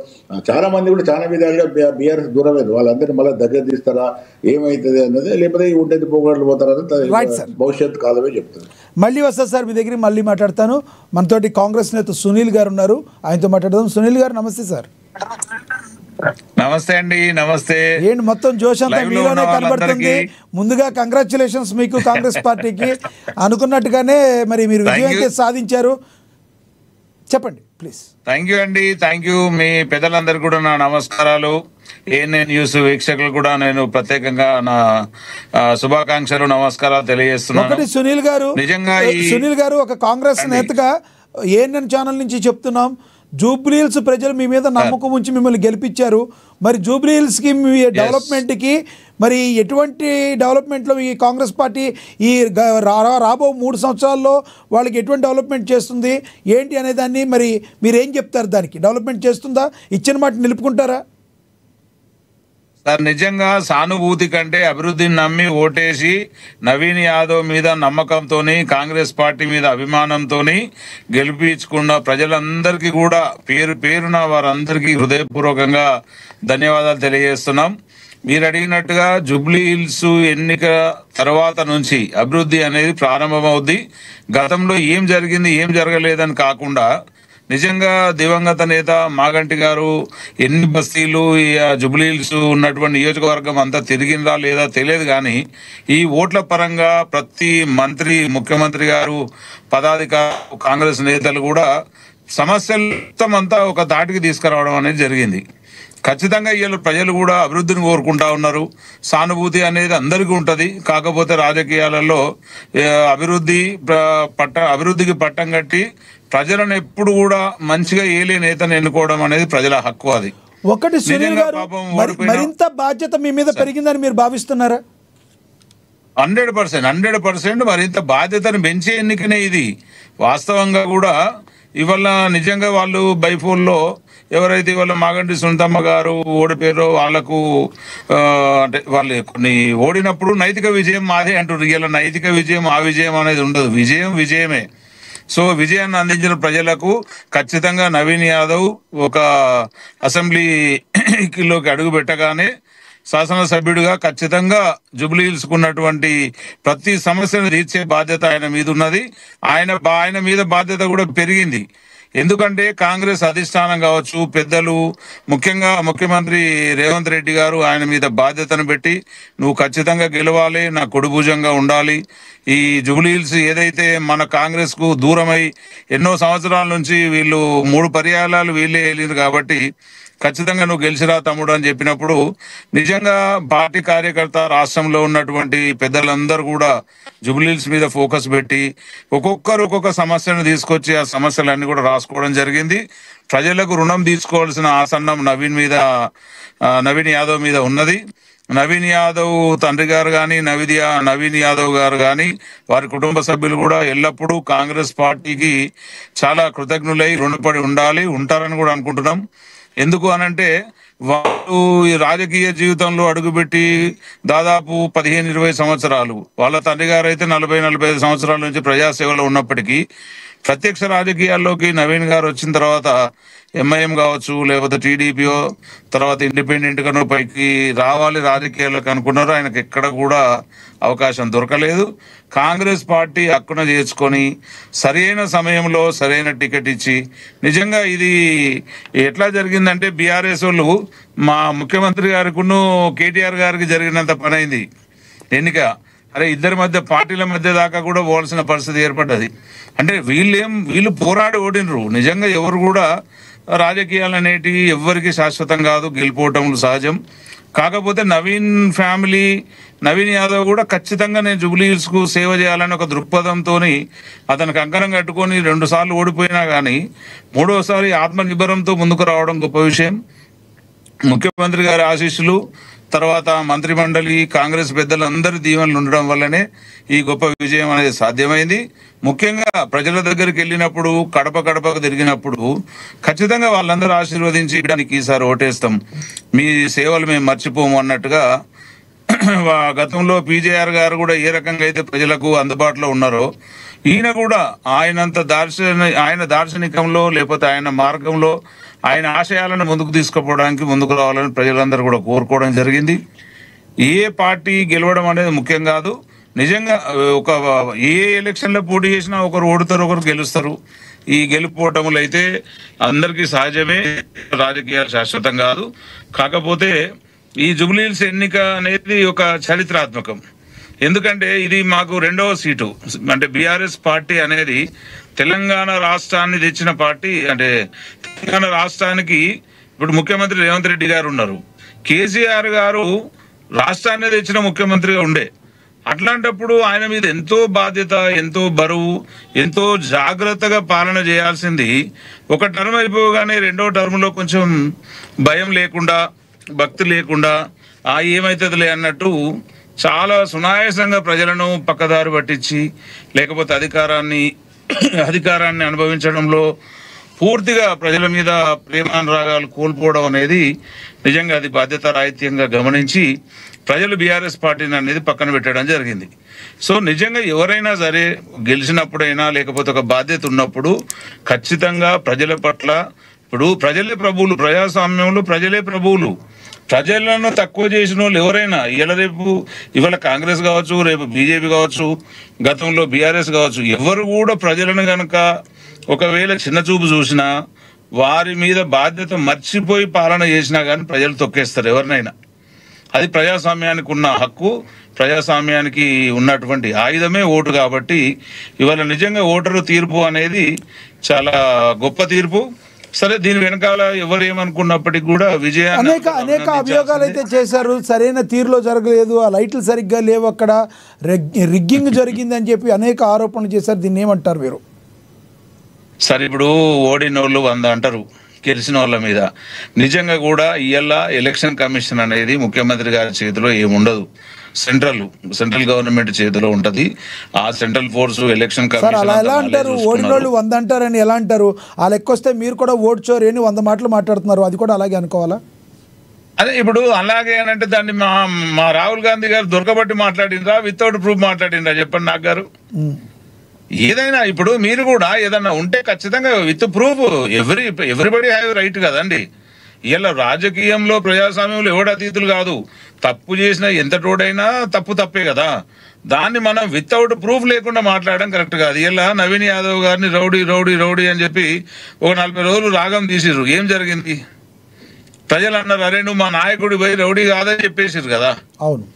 చాలా మంది కూడా చాలా విధాలుగా బీఆర్ఎస్ దూరమైంది, వాళ్ళందరినీ మళ్ళీ దగ్గర తీస్తారా ఏమైతుంది అన్నది, లేకపోతే ఉండేది పోగొట్లు పోతారని భవిష్యత్తు కాలమే చెప్తుంది. మళ్ళీ వస్తారు సార్ మీ దగ్గరికి, మళ్ళీ మాట్లాడతాను. మనతోటి కాంగ్రెస్ నేత సునీల్ గారు ఉన్నారు, ఆయనతో మాట్లాడదాం. సునీల్ గారు నమస్తే సార్. నమస్తే అండి. నమస్తే. ఏంటి మొత్తం జోష్ అంతా మీలోనే కనబడుతుంది. ముందుగా కంగ్రాచులేషన్స్ మీకు, కాంగ్రెస్ పార్టీకి. అనుకున్నట్టుగానే మరి మీరు విజయం అయితే సాధించారు, చెప్పండి ప్లీజ్. థ్యాంక్ యూ అండి, థ్యాంక్ యూ. మీ పెద్దలందరికీ కూడా నా నమస్కారాలు. ఏఎన్ఎన్ న్యూస్ వీక్షకులు కూడా నేను ప్రత్యేకంగా నా శుభాకాంక్షలు నమస్కారాలు తెలియజేస్తున్నాను. ఒకటి సునీల్ గారు ఒక కాంగ్రెస్ నేతగా ఏఎన్ఎన్ ఛానల్ నుంచి చెప్తున్నాం, జూబ్లీహిల్స్ ప్రజలు మీ మీద నమ్మకం ఉంచి మిమ్మల్ని గెలిపించారు. మరి జూబ్లీహిల్స్కి మీ డెవలప్మెంట్కి మరి ఎటువంటి డెవలప్మెంట్లో ఈ కాంగ్రెస్ పార్టీ ఈ రాబో 3 సంవత్సరాల్లో వాళ్ళకి ఎటువంటి డెవలప్మెంట్ చేస్తుంది ఏంటి అనేదాన్ని మరి మీరేం చెప్తారు? దానికి డెవలప్మెంట్ చేస్తుందా? ఇచ్చిన మాట నిలుపుకుంటారా? సార్, నిజంగా సానుభూతి కంటే అభివృద్ధిని నమ్మి ఓటేసి నవీన్ యాదవ్ మీద నమ్మకంతో కాంగ్రెస్ పార్టీ మీద అభిమానంతో గెలిపించుకున్న ప్రజలందరికీ కూడా పేరున వారందరికీ హృదయపూర్వకంగా ధన్యవాదాలు తెలియజేస్తున్నాం. మీరు అడిగినట్టుగా జూబ్లీహిల్స్ ఎన్నిక తర్వాత నుంచి అభివృద్ధి అనేది ప్రారంభమవుద్ది. గతంలో ఏం జరిగింది ఏం జరగలేదని కాకుండా నిజంగా దివంగత నేత మాగంటి గారు ఎన్ని బస్తీలు జూబ్లీహిల్స్ ఉన్నటువంటి నియోజకవర్గం అంతా తిరిగినరా లేదా తెలియదు, కానీ ఈ ఓట్ల పరంగా ప్రతి మంత్రి, ముఖ్యమంత్రి గారు, పదాధికారులు, కాంగ్రెస్ నేతలు కూడా సమస్యలు మొత్తం అంతా ఒక దాటికి తీసుకురావడం అనేది జరిగింది. ఖచ్చితంగా వీళ్ళు ప్రజలు కూడా అభివృద్ధిని కోరుకుంటా ఉన్నారు. సానుభూతి అనేది అందరికీ ఉంటుంది. కాకపోతే రాజకీయాలలో అభివృద్ధికి పట్టం కట్టి ప్రజలను ఎప్పుడు కూడా మంచిగా ఏలే నేతను ఎన్నుకోవడం అనేది ప్రజల హక్కు. అది ఒకటి సునీల్ గారు, మరింత బాధ్యత మీ మీద పెరిగిందని మీరు భావిస్తున్నారా? 100% మరింత బాధ్యతను పెంచే ఎన్నికనే ఇది. వాస్తవంగా కూడా ఇవాళ నిజంగా వాళ్ళు బైఫోన్లో ఎవరైతే ఇవాళ మాగంటి సునీతమ్మ గారు ఓడిపోయారో వాళ్లకు అంటే వాళ్ళు కొన్ని ఓడినప్పుడు నైతిక విజయం మాదే అంటారు. ఇలా నైతిక విజయం ఆ విజయం అనేది ఉండదు, విజయమే. సో విజయాన్ని అందించిన ప్రజలకు ఖచ్చితంగా నవీన్ యాదవ్ ఒక అసెంబ్లీలోకి అడుగు పెట్టగానే శాసనసభ్యుడిగా ఖచ్చితంగా జూబ్లీహిల్స్కు ఉన్నటువంటి ప్రతి సమస్యను తీర్చే బాధ్యత ఆయన మీద ఉన్నది. ఆయన మీద బాధ్యత కూడా పెరిగింది. ఎందుకంటే కాంగ్రెస్ అధిష్టానం కావచ్చు, పెద్దలు, ముఖ్యంగా ముఖ్యమంత్రి రేవంత్ రెడ్డి గారు ఆయన మీద బాధ్యతను పెట్టి నువ్వు ఖచ్చితంగా గెలవాలి, నా కొడుభుజంగా ఉండాలి. ఈ జూబ్లీహిల్స్ ఏదైతే మన కాంగ్రెస్ కు దూరమై ఎన్నో సంవత్సరాల నుంచి వీళ్ళు 3 పర్యాయాలు వీళ్ళే వెళ్ళింది కాబట్టి ఖచ్చితంగా నువ్వు గెలిచిరా తమ్ముడు అని చెప్పినప్పుడు నిజంగా పార్టీ కార్యకర్త, రాష్ట్రంలో ఉన్నటువంటి పెద్దలందరూ కూడా జూబ్లీహిల్స్ మీద ఫోకస్ పెట్టి ఒక్కొక్కరు ఒక్కొక్క సమస్యను తీసుకొచ్చి ఆ సమస్యలన్నీ కూడా రాసుకోవడం జరిగింది. ప్రజలకు రుణం తీసుకోవాల్సిన ఆసన్నం నవీన్ యాదవ్ మీద ఉన్నది. నవీన్ యాదవ్ తండ్రి గారు కానీ నవీన్ యాదవ్ గారు కానీ వారి కుటుంబ సభ్యులు కూడా ఎల్లప్పుడూ కాంగ్రెస్ పార్టీకి చాలా కృతజ్ఞులై రుణపడి ఉంటారని కూడా అనుకుంటున్నాం. ఎందుకు అనంటే వాళ్ళు ఈ రాజకీయ జీవితంలో అడుగుపెట్టి దాదాపు 15-20 సంవత్సరాలు, వాళ్ళ తండ్రి గారు అయితే 40-45 సంవత్సరాల నుంచి ప్రజాసేవలో ఉన్నప్పటికీ ప్రత్యక్ష రాజకీయాల్లోకి నవీన్ గారు వచ్చిన తర్వాత ఎంఐఎం కావచ్చు, లేకపోతే టీడీపీఓ, తర్వాత ఇండిపెండెంట్ గా పైకి రావాలి రాజకీయాల్లోకి అనుకున్నారు. ఆయనకు ఎక్కడ కూడా అవకాశం దొరకలేదు. కాంగ్రెస్ పార్టీ హక్కున చేర్చుకొని సరైన సమయంలో సరైన టికెట్ ఇచ్చి, నిజంగా ఇది ఎట్లా జరిగిందంటే బీఆర్ఎస్ వాళ్ళు మా ముఖ్యమంత్రి గారికును కేటీఆర్ గారికి జరిగినంత పని అయింది ఎన్నిక. ఇద్దరి మధ్య పార్టీల మధ్య దాకా కూడా పోవాల్సిన పరిస్థితి ఏర్పడ్డది. అంటే వీళ్ళు పోరాడి ఓడినరు. నిజంగా ఎవరు కూడా రాజకీయాలు అనేటివి ఎవరికి శాశ్వతం కాదు, గెలిపోవటంలో సహజం. కాకపోతే నవీన్ యాదవ్ కూడా ఖచ్చితంగా నేను జూబ్లీహిల్స్ కు సేవ చేయాలని ఒక దృక్పథంతో అతనికి కంకణం కట్టుకొని 2 సార్లు ఓడిపోయినా కానీ 3వసారి ఆత్మనిర్భరంతో ముందుకు రావడం గొప్ప విషయం. ముఖ్యమంత్రి గారి ఆశీస్సులు, తర్వాత మంత్రి మండలి, కాంగ్రెస్ పెద్దలందరి దీవెనలు ఉండడం వల్లనే ఈ గొప్ప విజయం అనేది సాధ్యమైంది. ముఖ్యంగా ప్రజల దగ్గరికి వెళ్ళినప్పుడు, కడపకు తిరిగినప్పుడు ఖచ్చితంగా వాళ్ళందరూ ఆశీర్వదించి ఈసారి ఓటేస్తాం, మీ సేవలు మేము మర్చిపోము అన్నట్టుగా గతంలో పీజేఆర్ గారు కూడా ఏ రకంగా అయితే ప్రజలకు అందుబాటులో ఉన్నారో ఈయన కూడా ఆయన దార్శనికంలో లేకపోతే ఆయన మార్గంలో ఆయన ఆశయాలను ముందుకు తీసుకుపోవడానికి ముందుకు రావాలని ప్రజలందరూ కూడా కోరుకోవడం జరిగింది. ఏ పార్టీ గెలవడం అనేది ముఖ్యం కాదు. నిజంగా ఒక ఏ ఎలక్షన్లో పోటీ చేసినా ఒకరు ఓడుతారు, ఒకరు గెలుస్తారు. ఈ గెలుపోవటములు అయితే అందరికీ సహజమే, రాజకీయాలు శాశ్వతం కాదు. కాకపోతే ఈ జూబ్లీహిల్స్ ఎన్నిక అనేది ఒక చరిత్రాత్మకం. ఎందుకంటే ఇది మాకు 2వ సీటు. అంటే బీఆర్ఎస్ పార్టీ అనేది తెలంగాణ రాష్ట్రాన్ని తెచ్చిన పార్టీ. అంటే తెలంగాణ రాష్ట్రానికి ఇప్పుడు ముఖ్యమంత్రి రేవంత్ రెడ్డి గారు ఉన్నారు. కేసీఆర్ గారు రాష్ట్రాన్ని తెచ్చిన ముఖ్యమంత్రిగా ఉండే. అట్లాంటప్పుడు ఆయన మీద ఎంతో బాధ్యత, ఎంతో బరువు, ఎంతో జాగ్రత్తగా పాలన చేయాల్సింది. ఒక టర్మ్ అయిపోగానే 2వ టర్మ్లో కొంచెం భయం లేకుండా, భక్తి లేకుండా ఏమైతుందిలే అన్నట్టు చాలా సునాయాసంగా ప్రజలను పక్కదారి పట్టించి లేకపోతే అధికారాన్ని అనుభవించడంలో పూర్తిగా ప్రజల మీద ప్రేమానురాగాలు కోల్పోవడం అనేది నిజంగా అది బాధ్యతారాహిత్యంగా గమనించి ప్రజలు బీఆర్ఎస్ పార్టీని అనేది పక్కన పెట్టడం జరిగింది. సో నిజంగా ఎవరైనా సరే గెలిచినప్పుడైనా లేకపోతే ఒక బాధ్యత ఉన్నప్పుడు ఖచ్చితంగా ప్రజల పట్ల, ఇప్పుడు ప్రజలే ప్రభువులు, ప్రజాస్వామ్యంలో ప్రజలే ప్రభువులు. ప్రజలను తక్కువ చేసిన వాళ్ళు ఎవరైనా ఇవాళ కాంగ్రెస్ కావచ్చు, రేపు బీజేపీ కావచ్చు, గతంలో బీఆర్ఎస్ కావచ్చు, ఎవరు కూడా ప్రజలను గనక ఒకవేళ చిన్న చూపు చూసినా వారి మీద బాధ్యత మర్చిపోయి పాలన చేసినా కానీ ప్రజలు తొక్కేస్తారు ఎవరినైనా. అది ప్రజాస్వామ్యానికి ఉన్న హక్కు, ప్రజాస్వామ్యానికి ఉన్నటువంటి ఆయుధమే ఓటు. కాబట్టి ఇవాళ నిజంగా ఓటరు తీర్పు అనేది చాలా గొప్ప తీర్పు. సరే, దీని వెనకాల ఎవరు ఏమనుకున్నప్పటికీ కూడా అనేక అభియోగాలు అయితే చేశారు. సరైన తీరులో జరగలేదు, ఆ లైట్లు సరిగ్గా లేవు, అక్కడ రిగ్గింగ్ జరిగిందని చెప్పి అనేక ఆరోపణలు చేశారు. దీన్ని ఏమంటారు మీరు? సరే, ఇప్పుడు ఓడిన వాళ్ళు 100 అంటారు గెలిచిన వాళ్ళ మీద. నిజంగా కూడా ఇవాళ ఎలక్షన్ కమిషన్ అనేది ముఖ్యమంత్రి గారి చేతిలో ఏముండదు, సెంట్రల్ గవర్నమెంట్ చేతిలో ఉంటది. ఆ సెంట్రల్ ఫోర్స్ ఎలక్షన్ కమిషన్ అలా ఎలా అంటారు? ఓడిన వాళ్ళు 100 అంటారని ఎలా అంటారు? ఆ లెక్క వస్తే మీరు కూడా ఓటు చోరీ అని 100 మాటలు మాట్లాడుతున్నారు, అది కూడా అలాగే అనుకోవాలా? అదే ఇప్పుడు అలాగే అని అంటే దాన్ని మా రాహుల్ గాంధీ గారు దొరకబట్టి మాట్లాడిండ్రా, వితౌట్ ప్రూఫ్ మాట్లాడిండ్రా? చెప్పండి నాకు గారు. ఏదైనా ఇప్పుడు మీరు కూడా ఏదన్నా ఉంటే ఖచ్చితంగా with proof, everybody have right కదండి. ఇలా రాజకీయంలో ప్రజాస్వామ్యంలో ఎవడు అతీతులు కాదు. తప్పు చేసిన ఎంత తోడైనా తప్పే కదా. దాన్ని మనం వితౌట్ ప్రూఫ్ లేకుండా మాట్లాడడం కరెక్ట్ కాదు. ఇలా నవీన్ యాదవ్ గారిని రౌడీ రౌడీ రౌడీ అని చెప్పి ఒక 40 రోజులు రాగం తీసిర్రు. ఏం జరిగింది? ప్రజలు అన్నారు, అరే నువ్వు మా నాయకుడి పోయి రౌడీ కాదని చెప్పేసిర్రు కదా. అవును,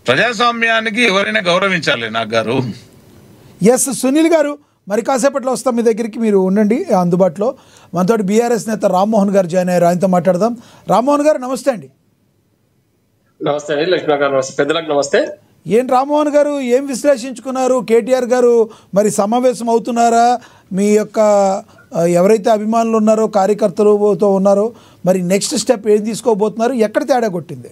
ప్రజాస్వామ్యానికి ఎవరైనా గౌరవించాలి నాకు గారు. ఎస్ సునీల్ గారు, మరి కాసేపట్లో వస్తాం మీ దగ్గరికి, మీరు ఉండండి అందుబాటులో. మనతో బీఆర్ఎస్ నేత రామ్మోహన్ గారు జాయిన్ అయ్యారు, ఆయనతో మాట్లాడదాం. రామ్మోహన్ గారు నమస్తే అండి. నమస్తే అండి, లక్ష్మీ గారు నమస్తే, పెద్దలకు నమస్తే. ఏం రామ్మోహన్ గారు, ఏం విశ్లేషించుకున్నారు? కేటీఆర్ గారు మరి సమావేశం అవుతున్నారా? మీ యొక్క ఎవరైతే అభిమానులు ఉన్నారో, కార్యకర్తలతో ఉన్నారో, మరి నెక్స్ట్ స్టెప్ ఏం తీసుకోబోతున్నారు? ఎక్కడ తేడా కొట్టింది?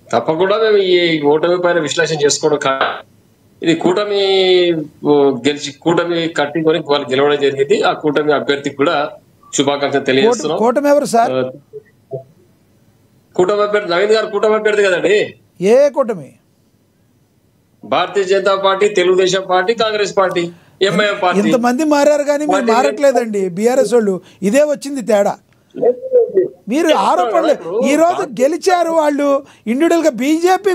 తప్పకుండా మేము ఈ ఓటమి పైన విశ్లేషణ చేసుకోవడం, ఇది కూటమి కట్టుకొని వాళ్ళు గెలవడం జరిగింది. ఆ కూటమి అభ్యర్థికి కూడా శుభాకాంక్షలు తెలియజేస్తున్నాం. కూటమి ఎవరు సార్? కూటమి అభ్యర్థి నవీన్ గారు కూటమి అభ్యర్థి కదండి. ఏ కూటమి? Bharatiya Janata party, Telugu Desam party, Congress party, MIM party. ఇంతమంది మారారు కానీ మీరు మారట్లేదండి. బీఆర్ఎస్ వాళ్ళు ఇదే వచ్చింది తేడా. మీరు ఆరోపణలు, ఈ రోజు గెలిచారు వాళ్ళు ఇండివిజువల్ గా. బీజేపీ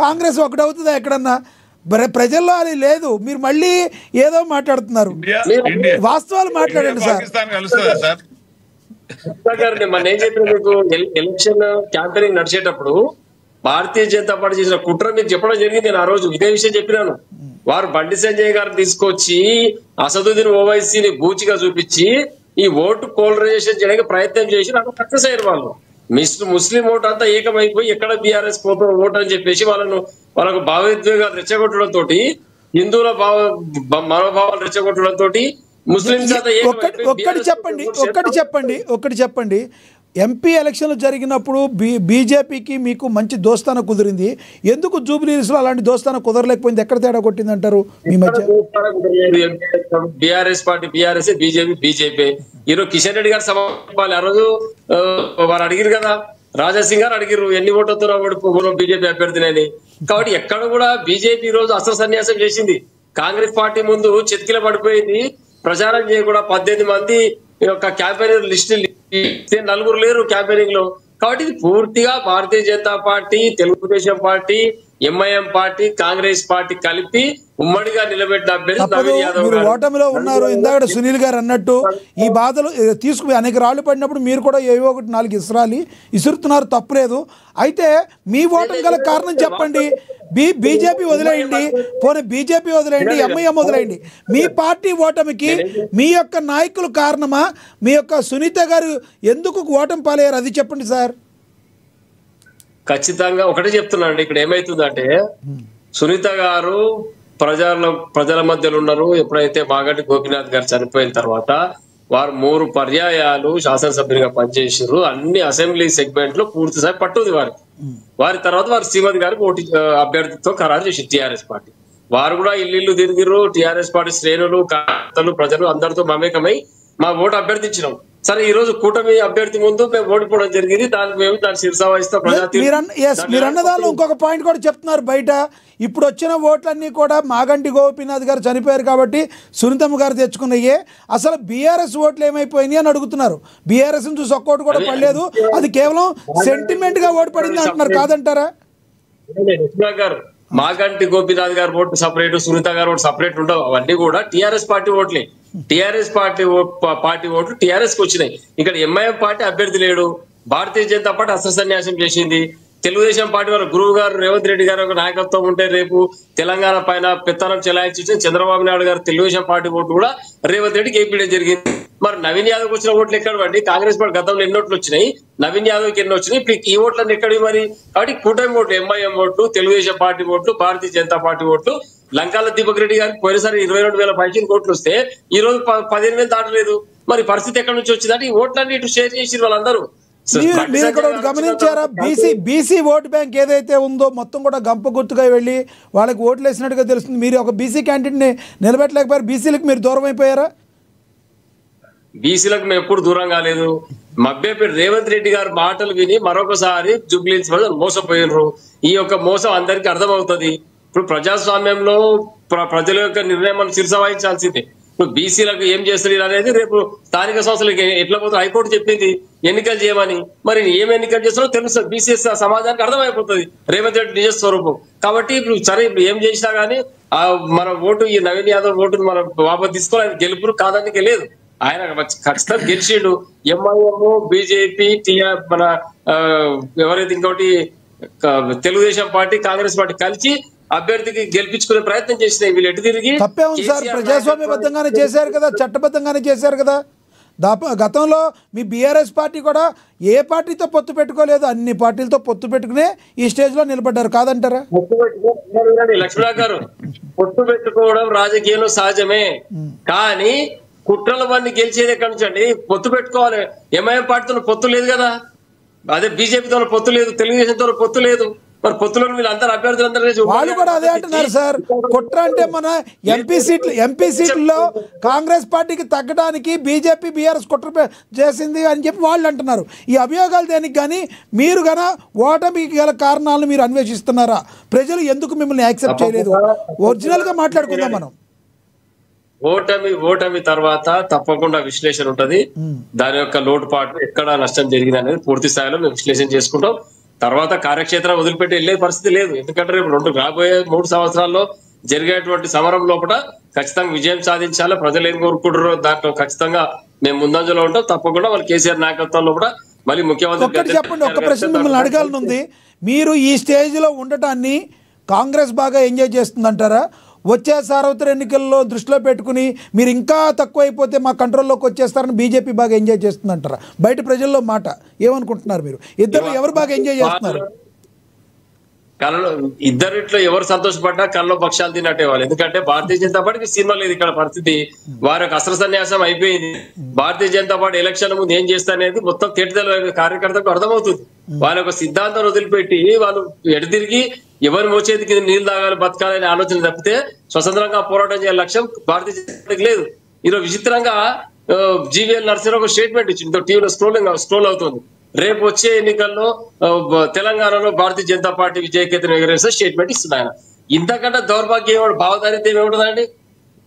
కాంగ్రెస్ ఒకటవుతుందా ఎక్కడన్నా? ప్రజల్లో అది లేదు. మీరు మళ్ళీ ఏదో మాట్లాడుతున్నారు. వాస్తవాలు మాట్లాడండి సార్. మన ఏం చెప్పిన మీకు ఎలక్షన్ క్యాంపెయినింగ్ నడిచేటప్పుడు భారతీయ జనతా పార్టీ చేసిన కుట్ర మీకు చెప్పడం జరిగింది. నేను ఆ రోజు ఇదే విషయం చెప్పినాను. వారు బండి సంజయ్ గారిని తీసుకొచ్చి అసదుద్దీన్ ఓవైసీని బూచిగా చూపించి ఈ ఓటు పోలరైజేషన్ చేయడానికి ప్రయత్నం చేసి నాకు సక్సెస్ అయ్యారు. వాళ్ళు ముస్లిం ఓటు అంతా ఏకమైపోయి ఎక్కడ బీఆర్ఎస్ ఓటు అని చెప్పేసి వాళ్ళకు భావోద్వేగాలు రెచ్చగొట్టడంతో, హిందువుల మనోభావాలు రెచ్చగొట్టడంతో ముస్లింస్ ఒక్కటి చెప్పండి. ఎంపీ ఎలక్షన్లు జరిగినప్పుడు బీజేపీకి మీకు మంచి దోస్తాన కుదిరింది. ఎందుకు జూబ్లీహిల్స్ లో అలాంటి దోస్తాన కుదరలేకపోయింది? ఎక్కడ తేడా కొట్టింది అంటారు మీ మధ్య? BRS party BRS, BJP. ఈరోజు కిషన్ రెడ్డి గారు సభ ఆ రోజు వారు అడిగారు కదా, రాజాసింగ్ గారు అడిగిరు ఎన్ని ఓట్లతో ఓడిపోను బీజేపీ అభ్యర్థిని. కాబట్టి ఎక్కడ కూడా బీజేపీ ఈ రోజు అస్త్ర సన్యాసం చేసింది. కాంగ్రెస్ పార్టీ ముందు చెతికిల పడిపోయింది. ప్రచారం చేయకుండా 18 మంది యొక్క క్యాంపెయినర్ లిస్ట్ నలుగురు లేరు క్యాంపెయినింగ్ లో. కాబట్టి ఇది పూర్తిగా Bharatiya Janata party, Telugu Desam party, MIM party, Congress party కలిపి ఉమ్మడిగా నిలబెట్టిన అభ్యర్థి నవీన్ యాదవ్ మీరు గారు. ఓటమిలో ఉన్నారు. ఇందాక సునీల్ గారు అన్నట్టు ఈ బాధలు తీసుకుని అనేక రాళ్ళు పడినప్పుడు మీరు కూడా ఏవో ఒకటి 4 ఇసురుతున్నారు, తప్పులేదు. అయితే మీ ఓటమి గల కారణం చెప్పండి. బీజేపీ వదిలేయండి, పోనీ బీజేపీ వదిలేయండి, ఎంఐఎం వదిలేయండి. మీ పార్టీ ఓటమికి మీ యొక్క నాయకులు కారణమా? మీ యొక్క సునీత గారు ఎందుకు ఓటమి పాలయ్యారు అది చెప్పండి సార్. ఖచ్చితంగా ఒకటే చెప్తున్నానండి. ఇక్కడ ఏమైతుందంటే సునీత గారు ప్రజల మధ్యలో ఉన్నారు. ఎప్పుడైతే మాగంటి గోపీనాథ్ గారు చనిపోయిన తర్వాత వారు 3 పర్యాయాలు శాసనసభ్యునిగా పనిచేసారు. అన్ని అసెంబ్లీ సెగ్మెంట్ లో పూర్తి స్థాయి పట్టుంది వారి తర్వాత వారు శ్రీమతి గారికి ఓటు అభ్యర్థితో ఖరారు చేసి టీఆర్ఎస్ పార్టీ వారు కూడా ఇల్లు తిరిగిరు. టీఆర్ఎస్ పార్టీ శ్రేణులు, కార్యకర్తలు, ప్రజలు అందరితో మమేకమై మా ఓటు అభ్యర్థించినాం. సరే ఈ రోజు కూటమి అభ్యర్థి ముందు మేము ఓడిపోవడం జరిగింది. దాన్ని శిరసా వహిస్తాం. మీరు అన్నదానిలో ఇంకొక పాయింట్ కూడా చెప్తున్నారు బయట. ఇప్పుడు వచ్చిన ఓట్లన్నీ కూడా మాగంటి గోపీనాథ్ గారు చనిపోయారు కాబట్టి సునీతమ్మ గారు తెచ్చుకున్నాయే. అసలు బీఆర్ఎస్ ఓట్లు ఏమైపోయినాయి అని అడుగుతున్నారు. బీఆర్ఎస్ చూసి ఒక్కోటి కూడా పడలేదు, అది కేవలం సెంటిమెంట్ గా ఓటు పడింది అంటున్నారు, కాదంటారా? గారు మాగంటి గోపీనాథ్ గారు ఓటు సపరేట్, సునీత గారు ఓటు సపరేట్ ఉండవు. అవన్నీ కూడా టీఆర్ఎస్ పార్టీ ఓట్లే. టీఆర్ఎస్ పార్టీ ఓట్లు టీఆర్ఎస్ కి వచ్చినాయి. ఇక్కడ ఎంఐఎం పార్టీ అభ్యర్థి లేడు. భారతీయ జనతా పార్టీ అస్త్ర సన్యాసం చేసింది. తెలుగుదేశం పార్టీ వారు గురువు గారు రేవంత్ రెడ్డి గారు ఒక నాయకత్వం ఉంటే రేపు తెలంగాణ పైన పెత్తనం చెలాయించి చంద్రబాబు నాయుడు గారు తెలుగుదేశం పార్టీ ఓటు కూడా రేవంత్ రెడ్డికి వేయడం జరిగింది. మరి నవీన్ యాదవ్ వచ్చిన ఓట్లు ఎక్కడ పడి? కాంగ్రెస్ పార్టీ గతంలో ఎన్ని ఓట్లు వచ్చినాయి, నవీన్ యాదవ్కి ఎన్ని వచ్చినాయి, ఇప్పుడు ఈ ఓట్లన్నీ ఎక్కడి మరి? కాబట్టి కూటమి ఓట్లు, ఎంఐఎం ఓట్లు, తెలుగుదేశం పార్టీ ఓట్లు, భారతీయ జనతా పార్టీ ఓట్లు, లంకాల దీపక్ రెడ్డి గారికి పోయినసారి 22,000 పైకి ఓట్లు వస్తే ఈ రోజు 15,000 దాటలేదు. మరి పరిస్థితి ఎక్కడి నుంచి వచ్చిందంటే ఈ ఓట్లన్నీ ఇటు షేర్ చేసి వాళ్ళందరూ. మీరు ఇక్కడ గమనించారా? బీసీ ఓటు బ్యాంక్ ఏదైతే ఉందో మొత్తం కూడా గంప గుర్తుగా వెళ్ళి వాళ్ళకి ఓట్లు వేసినట్టుగా తెలుస్తుంది. మీరు ఒక బీసీ క్యాండిడేట్ని నిలబెట్టలేకపోయారు. బీసీలకు మీరు దూరం అయిపోయారా? బీసీలకు మేము ఎప్పుడు దూరం కాలేదు. మభ్యపెట్టి రేవంత్ రెడ్డి గారు మాటలు విని మరొకసారి జూబ్లీహిల్స్ మోసపోయినరు. ఈ యొక్క మోసం అందరికీ అర్థమవుతుంది. ఇప్పుడు ప్రజాస్వామ్యంలో ప్రజల యొక్క నిర్ణయం మనం శిరసా వహించాల్సిందే. ఇప్పుడు బీసీలకు ఏం చేస్తారు అనేది రేపు స్థానిక సంస్థలకు ఎట్లా పోతే హైకోర్టు చెప్పింది ఎన్నికలు చేయమని. మరి ఏం ఎన్నికలు చేస్తారో తెలుస్తుంది. బీసీ సమాజానికి అర్థమైపోతుంది రేవంత్ రెడ్డి నిజ స్వరూపం. కాబట్టి ఇప్పుడు సరే ఇప్పుడు ఏం చేసినా గానీ మన ఓటు, ఈ నవీన్ యాదవ్ ఓటును మనం వాపసు తీసుకోవాలి. గెలుపురు కాదానికి లేదు. ఆయన ఖచ్చితంగా గెలిచిండు. ఎంఐఎం, బీజేపీ, మన ఎవరైతే ఇంకోటి తెలుగుదేశం పార్టీ, కాంగ్రెస్ పార్టీ కలిసి అభ్యర్థికి గెలిపించుకునే ప్రయత్నం చేసినాయి. వీళ్ళు ఎటు తిరిగి తప్పే ఉంది సార్. ప్రజాస్వామ్యబద్ధంగానే చేశారు కదా, చట్టబద్ధంగానే చేశారు కదా. గతంలో మీ బీఆర్ఎస్ పార్టీ కూడా ఏ పార్టీతో పొత్తు పెట్టుకోలేదు, అన్ని పార్టీలతో పొత్తు పెట్టుకునే ఈ స్టేజ్ లో నిలబడ్డారు, కాదంటారా? లక్ష్మణ గారు, పొత్తు పెట్టుకోవడం రాజకీయంలో సహజమే. కానీ కుట్రలవన్నీ గెలిచేది ఎక్కడి నుంచి అండి? పొత్తు పెట్టుకోవాలి. ఎంఐఎం పార్టీతో పొత్తు లేదు కదా, అదే బీజేపీతో పొత్తు లేదు, తెలుగుదేశంతో పొత్తు లేదు. మరి పొత్తులో వీళ్ళందరూ అభ్యర్థులందరూ వాళ్ళు కూడా అదే అంటున్నారు సార్. కుట్ర అంటే మన ఎంపీ సీట్లలో కాంగ్రెస్ పార్టీకి తగ్గడానికి బీజేపీ బీఆర్ఎస్ కుట్ర చేసింది అని చెప్పి వాళ్ళు అంటున్నారు. ఈ అభియోగాలు దేనికి కానీ మీరు గన ఓటమికి గల కారణాలను మీరు అన్వేషిస్తున్నారా? ప్రజలు ఎందుకు మిమ్మల్ని యాక్సెప్ట్ చేయలేదు? ఒరిజినల్ గా మాట్లాడుకుందాం మనం. ఓటమి తర్వాత తప్పకుండా విశ్లేషణ ఉంటది. దాని యొక్క లోటుపాటు ఎక్కడ నష్టం జరిగింది అనేది పూర్తి స్థాయిలో మేము విశ్లేషణ చేసుకుంటాం. తర్వాత కార్యక్షేత్రం వదిలిపెట్టి వెళ్లే పరిస్థితి లేదు. ఎందుకంటే రేపు రాబోయే 3 సంవత్సరాల్లో జరిగేటువంటి సమరం లోపల ఖచ్చితంగా విజయం సాధించాలి. ప్రజలు ఏం కోరుకుంటారో దాంట్లో ఖచ్చితంగా మేము ముందంజలో ఉంటాం. తప్పకుండా వాళ్ళు కేసీఆర్ నాయకత్వంలో కూడా మళ్ళీ ముఖ్యమంత్రి. చెప్పండి, ఒక్క ప్రశ్న మిమ్మల్ని అడగాలనుంది. మీరు ఈ స్టేజ్ లో ఉండటాన్ని కాంగ్రెస్ బాగా ఎంజాయ్ చేస్తుందంటారా? వచ్చే సార్వత్రిక ఎన్నికల్లో దృష్టిలో పెట్టుకుని మీరు ఇంకా తక్కువ అయిపోతే మా కంట్రోల్లోకి వచ్చేస్తారని బీజేపీ బాగా ఎంజాయ్ చేస్తుందంటారా? బయట ప్రజల్లో మాట ఏమనుకుంటున్నారు మీరు? ఇద్దరు ఎవరు బాగా ఎంజాయ్ చేస్తున్నారు? కళ్ళలో ఇద్దరిట్లో ఎవరు సంతోషపడ్డా కళ్ళలో పక్షాలు తిన్నట్టే వాళ్ళు. ఎందుకంటే భారతీయ జనతా పార్టీకి సినిమా లేదు. ఇక్కడ పరిస్థితి వారి యొక్క అస్త్ర సన్యాసం అయిపోయింది. భారతీయ జనతా పార్టీ ఎలక్షన్ ముందు ఏం చేస్తా అనేది మొత్తం తేటతెల్ల కార్యకర్తలకు అర్థమవుతుంది. వాళ్ళ యొక్క సిద్ధాంతం వదిలిపెట్టి వాళ్ళు ఎటు తిరిగి ఎవరి మోచేతికి నీళ్ళు తాగాలి, బతకాలని ఆలోచన తప్పితే స్వతంత్రంగా పోరాటం చేయాలి లక్ష్యం భారతీయ జనతా పార్టీకి లేదు. ఈరోజు విచిత్రంగా జీవీఎల్ నర్సరీ ఒక స్టేట్మెంట్ ఇచ్చింది. టీవీలో స్క్రోల్ అవుతుంది. రేపు వచ్చే ఎన్నికల్లో తెలంగాణలో భారతీయ జనతా పార్టీ విజయకేతనం ఎగరేస్తే స్టేట్మెంట్ ఇస్తుంది ఆయన. ఇంతకంటే దౌర్భాగ్యం భావదారిత్యం ఏముంటుందండి?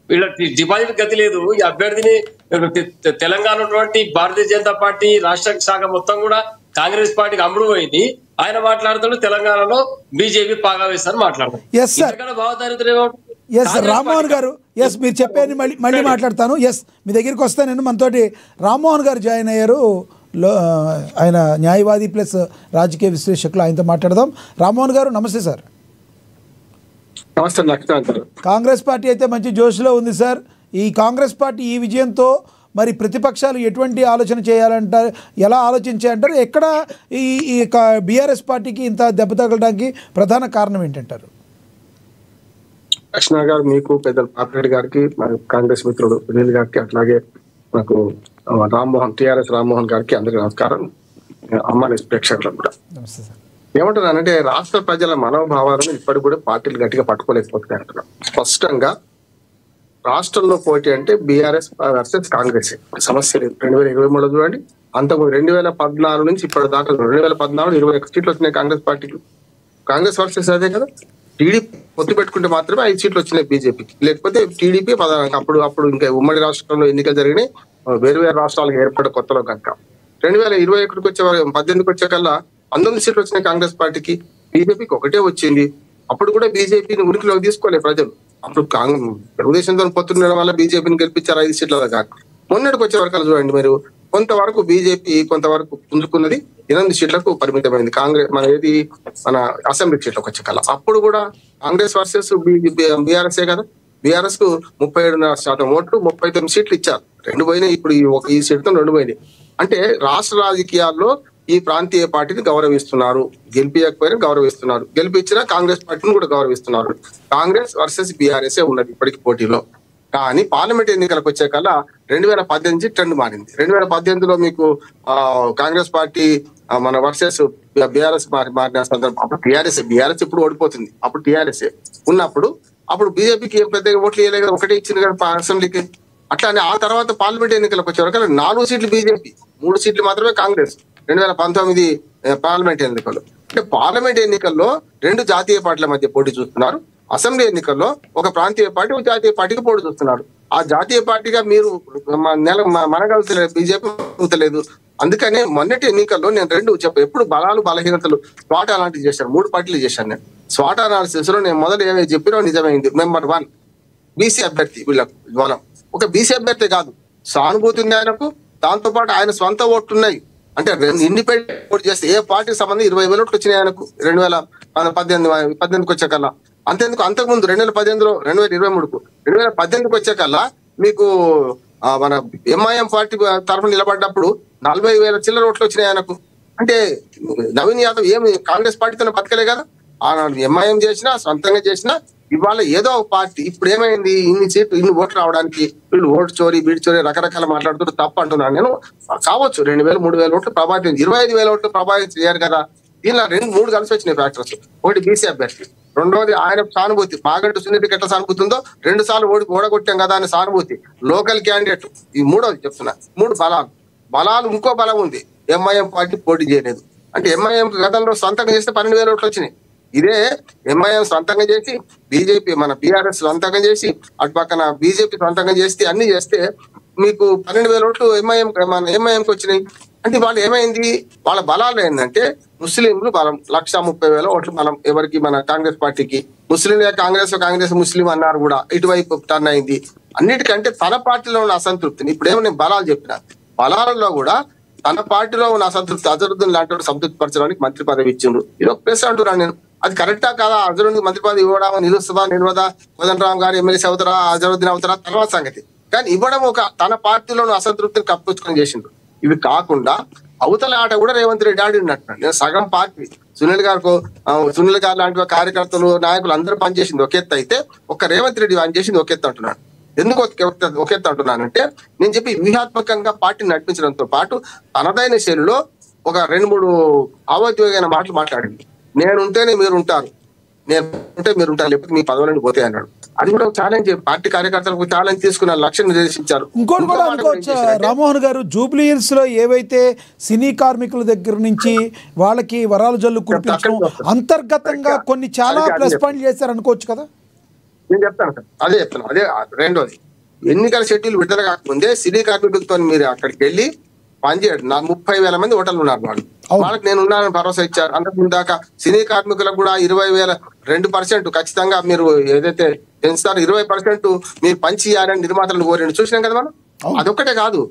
వీళ్ళ డిపాజిట్ గతి లేదు. ఈ అభ్యర్థిని తెలంగాణ భారతీయ జనతా పార్టీ రాష్ట్ర శాఖ మొత్తం కూడా కాంగ్రెస్ పార్టీకి అమ్ముడు పోయింది. ఆయన మాట్లాడుతాడు తెలంగాణలో బీజేపీ పాగా వేస్తారని మాట్లాడతారు. ఇంతకంటే భావదారిత్యం ఏముంటుంది? రామ్మోహన్ గారు, మీరు చెప్పేది మళ్ళీ మాట్లాడతాను. మీ దగ్గరికి వస్తాను నేను. మనతోటి రామ్మోహన్ గారు జాయిన్ అయ్యారు. ఆయన న్యాయవాది ప్లస్ రాజకీయ విశ్లేషకులు, ఆయనతో మాట్లాడదాం. రామ్మోహన్ గారు నమస్తే సార్. నమస్తే లక్ష్మణ్ గారు. కాంగ్రెస్ పార్టీ అయితే మంచి జోష్లో ఉంది సార్. ఈ కాంగ్రెస్ పార్టీ ఈ విజయంతో మరి ప్రతిపక్షాలు ఎటువంటి ఆలోచన చేయాలంటారు, ఎలా ఆలోచించాలంటారు? ఎక్కడ ఈ బీఆర్ఎస్ పార్టీకి ఇంత దెబ్బ తగలడానికి ప్రధాన కారణం ఏంటంటారు? లక్ష్మణ్ గారు, మీకు పెద్దలు పాపిరెడ్డి గారికి, మరి కాంగ్రెస్ మిత్రుడు సునీల్ గారికి, అట్లాగే నాకు టిఆర్ఎస్ రామ్మోహన్ గారికి అందరికీ నమస్కారం. అమ్మాయి ప్రేక్షకులకు కూడా నమస్తే సార్. ఏమంటున్నానంటే, రాష్ట్ర ప్రజల మనోభావాలను ఇప్పటికి కూడా పార్టీలు గట్టిగా పట్టుకోలేకపోతున్నాయి అంటున్నాం. స్పష్టంగా రాష్ట్రంలో పోటీ అంటే బీఆర్ఎస్ వర్సెస్ కాంగ్రెస్. సమస్య లేదు. 2023 చూడండి, అంతకు 2014 నుంచి ఇప్పటి దాకా 2014 21 సీట్లు వచ్చినాయి కాంగ్రెస్ పార్టీకి. కాంగ్రెస్ వర్సెస్ అదే కదా. టీడీపీ పొత్తు పెట్టుకుంటే మాత్రమే 5 సీట్లు వచ్చినాయి బీజేపీకి. లేకపోతే టీడీపీ అప్పుడు ఇంకా ఉమ్మడి రాష్ట్రంలో ఎన్నికలు జరిగినాయి. వేరు వేరు రాష్ట్రాలకు ఏర్పడే కొత్తలో కనుక 2021 వచ్చే 18కి వచ్చే కల్లా 19 సీట్లు వచ్చినాయి కాంగ్రెస్ పార్టీకి. బీజేపీకి ఒకటే వచ్చింది. అప్పుడు కూడా బీజేపీని ఉనికిలోకి తీసుకోలేదు ప్రజలు. అప్పుడు తెలుగుదేశంతో పొత్తుండడం వల్ల బీజేపీని గెలిపించారు 5 సీట్ల కాదు. మొన్నటికి వచ్చే వరకు చూడండి, మీరు కొంతవరకు బీజేపీ కొంతవరకు పుంజుకున్నది, 8 సీట్లకు పరిమితమైంది కాంగ్రెస్. మన అసెంబ్లీ సీట్లకు వచ్చే కల్లా అప్పుడు కూడా కాంగ్రెస్ వర్సెస్ బీఆర్ఎస్ఏ కదా. బీఆర్ఎస్ కు 37% ఓట్లు, 39 సీట్లు ఇచ్చారు. 2 పోయినాయి. ఇప్పుడు ఈ సీట్తో 2 పోయినాయి. అంటే రాష్ట్ర రాజకీయాల్లో ఈ ప్రాంతీయ పార్టీని గౌరవిస్తున్నారు. గెలిపించకపోయినా గౌరవిస్తున్నారు, గెలిపించినా కాంగ్రెస్ పార్టీని కూడా గౌరవిస్తున్నారు. కాంగ్రెస్ వర్సెస్ బీఆర్ఎస్ఏ ఉన్నది ఇప్పటికి పోటీలో. కానీ పార్లమెంట్ ఎన్నికలకు వచ్చే కల్లా 2018 ట్రెండ్ మారింది. 2018లో మీకు కాంగ్రెస్ పార్టీ మన వర్సెస్ బీఆర్ఎస్ మారిన సందర్భం. అప్పుడు బీఆర్ఎస్ ఇప్పుడు ఓడిపోతుంది. అప్పుడు టీఆర్ఎస్ ఉన్నప్పుడు అప్పుడు బీజేపీకి ఏం పెద్దగా ఓట్లు వేయలేదు కదా, ఒకటే ఇచ్చింది కదా అసెంబ్లీకి. అట్లానే ఆ తర్వాత పార్లమెంట్ ఎన్నికలకు వచ్చే వరకు 4 సీట్లు బీజేపీ, 3 సీట్లు మాత్రమే కాంగ్రెస్ 2019 పార్లమెంట్ ఎన్నికల్లో. అంటే పార్లమెంట్ ఎన్నికల్లో 2 జాతీయ పార్టీల మధ్య పోటీ చూస్తున్నారు. అసెంబ్లీ ఎన్నికల్లో ఒక ప్రాంతీయ పార్టీ, ఒక జాతీయ పార్టీకి పోటీ చూస్తున్నారు. ఆ జాతీయ పార్టీగా మీరు మనగలుగుతలేదు, బీజేపీ అవుతలేదు. అందుకనే మొన్నటి ఎన్నికల్లో నేను 2 ఎప్పుడు బలాలు బలహీనతలు స్వాట్ అలాంటివి చేశాను. 3 పార్టీలు చేశాను నేను. స్వాట్ అనాలిసిస్ లో నేను మొదలు ఏమైనా చెప్పినా నిజమైంది. నెంబర్ 1 బీసీ అభ్యర్థి. వీళ్ళకు బలం ఒక బీసీ అభ్యర్థి కాదు, సానుభూతి ఉంది ఆయనకు. దాంతో పాటు ఆయన స్వంత ఓట్లు ఉన్నాయి. అంటే ఇండిపెండెంట్ ఓటు చేస్తే ఏ పార్టీకి సంబంధం 20,000 ఓట్లు వచ్చినాయి ఆయనకు 2018 వచ్చే కల్లా. అంతేందుకు అంతకుముందు 2018లో 2023కు 2018కి వచ్చే కల్లా మీకు మన ఎంఐఎం పార్టీ తరఫున నిలబడ్డప్పుడు 40,000 చిల్లర ఓట్లు వచ్చినాయి ఆయనకు. అంటే నవీన్ యాదవ్ ఏమి కాంగ్రెస్ పార్టీతో బతకలే కదా. ఎంఐఎం చేసినా, సొంతంగా చేసినా, ఇవాళ ఏదో ఒక పార్టీ. ఇప్పుడు ఏమైంది, ఇన్ని ఓట్లు రావడానికి వీళ్ళు ఓటు చోరీ, బీడి చోరీ రకరకాల మాట్లాడుతూ తప్పు అంటున్నాను నేను. కావచ్చు 2,000, 3,000 ఓట్లు ప్రభావితం, 25,000 ఓట్లు ప్రభావితం చేయరు కదా. దీనిలో 2-3 కలిసి వచ్చినాయి ఫ్యాక్టర్స్. ఒకటి బీసీ అభ్యర్థి, రెండోది ఆయన సానుభూతి. మాగంటి సునీతకి ఎట్లా సానుభూతి ఉందో, 2 సార్లు ఓడగొట్టాం కదా అని సానుభూతి. Local candidate. ఈ 3వది చెప్తున్నా. 3 బలాలు. ఇంకో బలం ఉంది, ఎంఐఎం పార్టీ పోటీ చేయలేదు. అంటే ఎంఐఎం గతంలో సొంతంగా చేస్తే 12,000 ఓట్లు వచ్చినాయి. ఇదే ఎంఐఎం సొంతంగా చేసి, బీజేపీ మన బీఆర్ఎస్ సొంతంగా చేసి, అటు పక్కన బీజేపీ సొంతంగా చేస్తే, అన్ని చేస్తే మీకు 12,000 ఓట్లు ఎంఐఎంకి వచ్చినాయి. అంటే వాళ్ళు ఏమైంది, వాళ్ళ బలాలు ఏంటంటే ముస్లింలు బలం 130,000 ఓట్లు బలం ఎవరికి, మన కాంగ్రెస్ పార్టీకి. ముస్లింలే కాంగ్రెస్ ముస్లిం అన్నారు కూడా, ఇటువైపు టర్న్ అయింది. అన్నిటికంటే తన పార్టీలో ఉన్న అసంతృప్తిని, ఇప్పుడేమో నేను బలాలు చెప్పిన, బలాలలో కూడా తన పార్టీలో ఉన్న అసంతృప్తి, అజరుద్దీన్ లాంటి సంతృప్తి పరచడానికి మంత్రి పదవి ఇచ్చిండ్రు. ఇది ఒక ప్రెస్ అంటున్నాను నేను. అది కరెక్టా కాదా? అజరుద్దీన్ మంత్రి పదవి ఇవ్వడం నిలుస్తుందా, నిలవదా, కోదండరామ్ గారు ఎమ్మెల్సీ అవుతారా, అజరుద్దీన్ అవుతారా తర్వాత సంగతి. కానీ ఇవ్వడం ఒక తన పార్టీలో అసంతృప్తిని కప్పుకొని చేసిండ్రు. ఇవి కాకుండా అవతల ఆట కూడా రేవంత్ రెడ్డి ఆడినట్టు. నేను సగం పార్టీ సునీల్ గారు లాంటి కార్యకర్తలు, నాయకులు అందరూ పనిచేసింది ఒక ఎత్తు అయితే, ఒక రేవంత్ రెడ్డి పనిచేసింది ఒక ఎత్తు అంటున్నాడు. ఎందుకు ఒక ఎత్తు అంటున్నానంటే, నేను చెప్పి వ్యూహాత్మకంగా పార్టీని నడిపించడంతో పాటు తనదైన శైలిలో ఒక 2-3 భావోద్వేగమైన మాటలు మాట్లాడింది. నేనుంటేనే మీరు ఉంటారు, నేను ఉంటే మీరు ఉంటారు, లేకపోతే మీ పదవులను పోతాయి అన్నాడు. అది కూడా ఛాలెంజ్, పార్టీ కార్యకర్తలకు ఛాలెంజ్ తీసుకున్న లక్ష్యం నిర్దేశించారు. ఇంకోటి కూడా అనుకోవచ్చు రామ్మోహన్ గారు, జూబ్లీ హిల్స్ లో ఏవైతే సినీ కార్మికుల దగ్గర నుంచి వాళ్ళకి వరాలు జల్లు కురిపించడం అంతర్గతంగా కొన్ని చాలా ప్లస్ పాయింట్లు చేశారు అనుకోవచ్చు కదా. నేను చెప్తాను సార్, అదే చెప్తాను. అదే రెండోది, ఎన్నికల షెడ్యూల్ విడుదల కాకముందే సినీ కార్మికులతో మీరు అక్కడికి వెళ్ళి పనిచేయడం. 30,000 మంది ఓటర్లు ఉన్నారు వాళ్ళకి నేను ఉన్నానని భరోసా ఇచ్చారు. అంతకుముందు దాకా సినీ కార్మికులకు కూడా 20,000 2% ఖచ్చితంగా మీరు ఏదైతే పెంచుతారో 20% మీరు పంచి ఇవ్వాలని నిర్మాతలను కోరండి, చూసినాం కదా మనం. అదొక్కటే కాదు,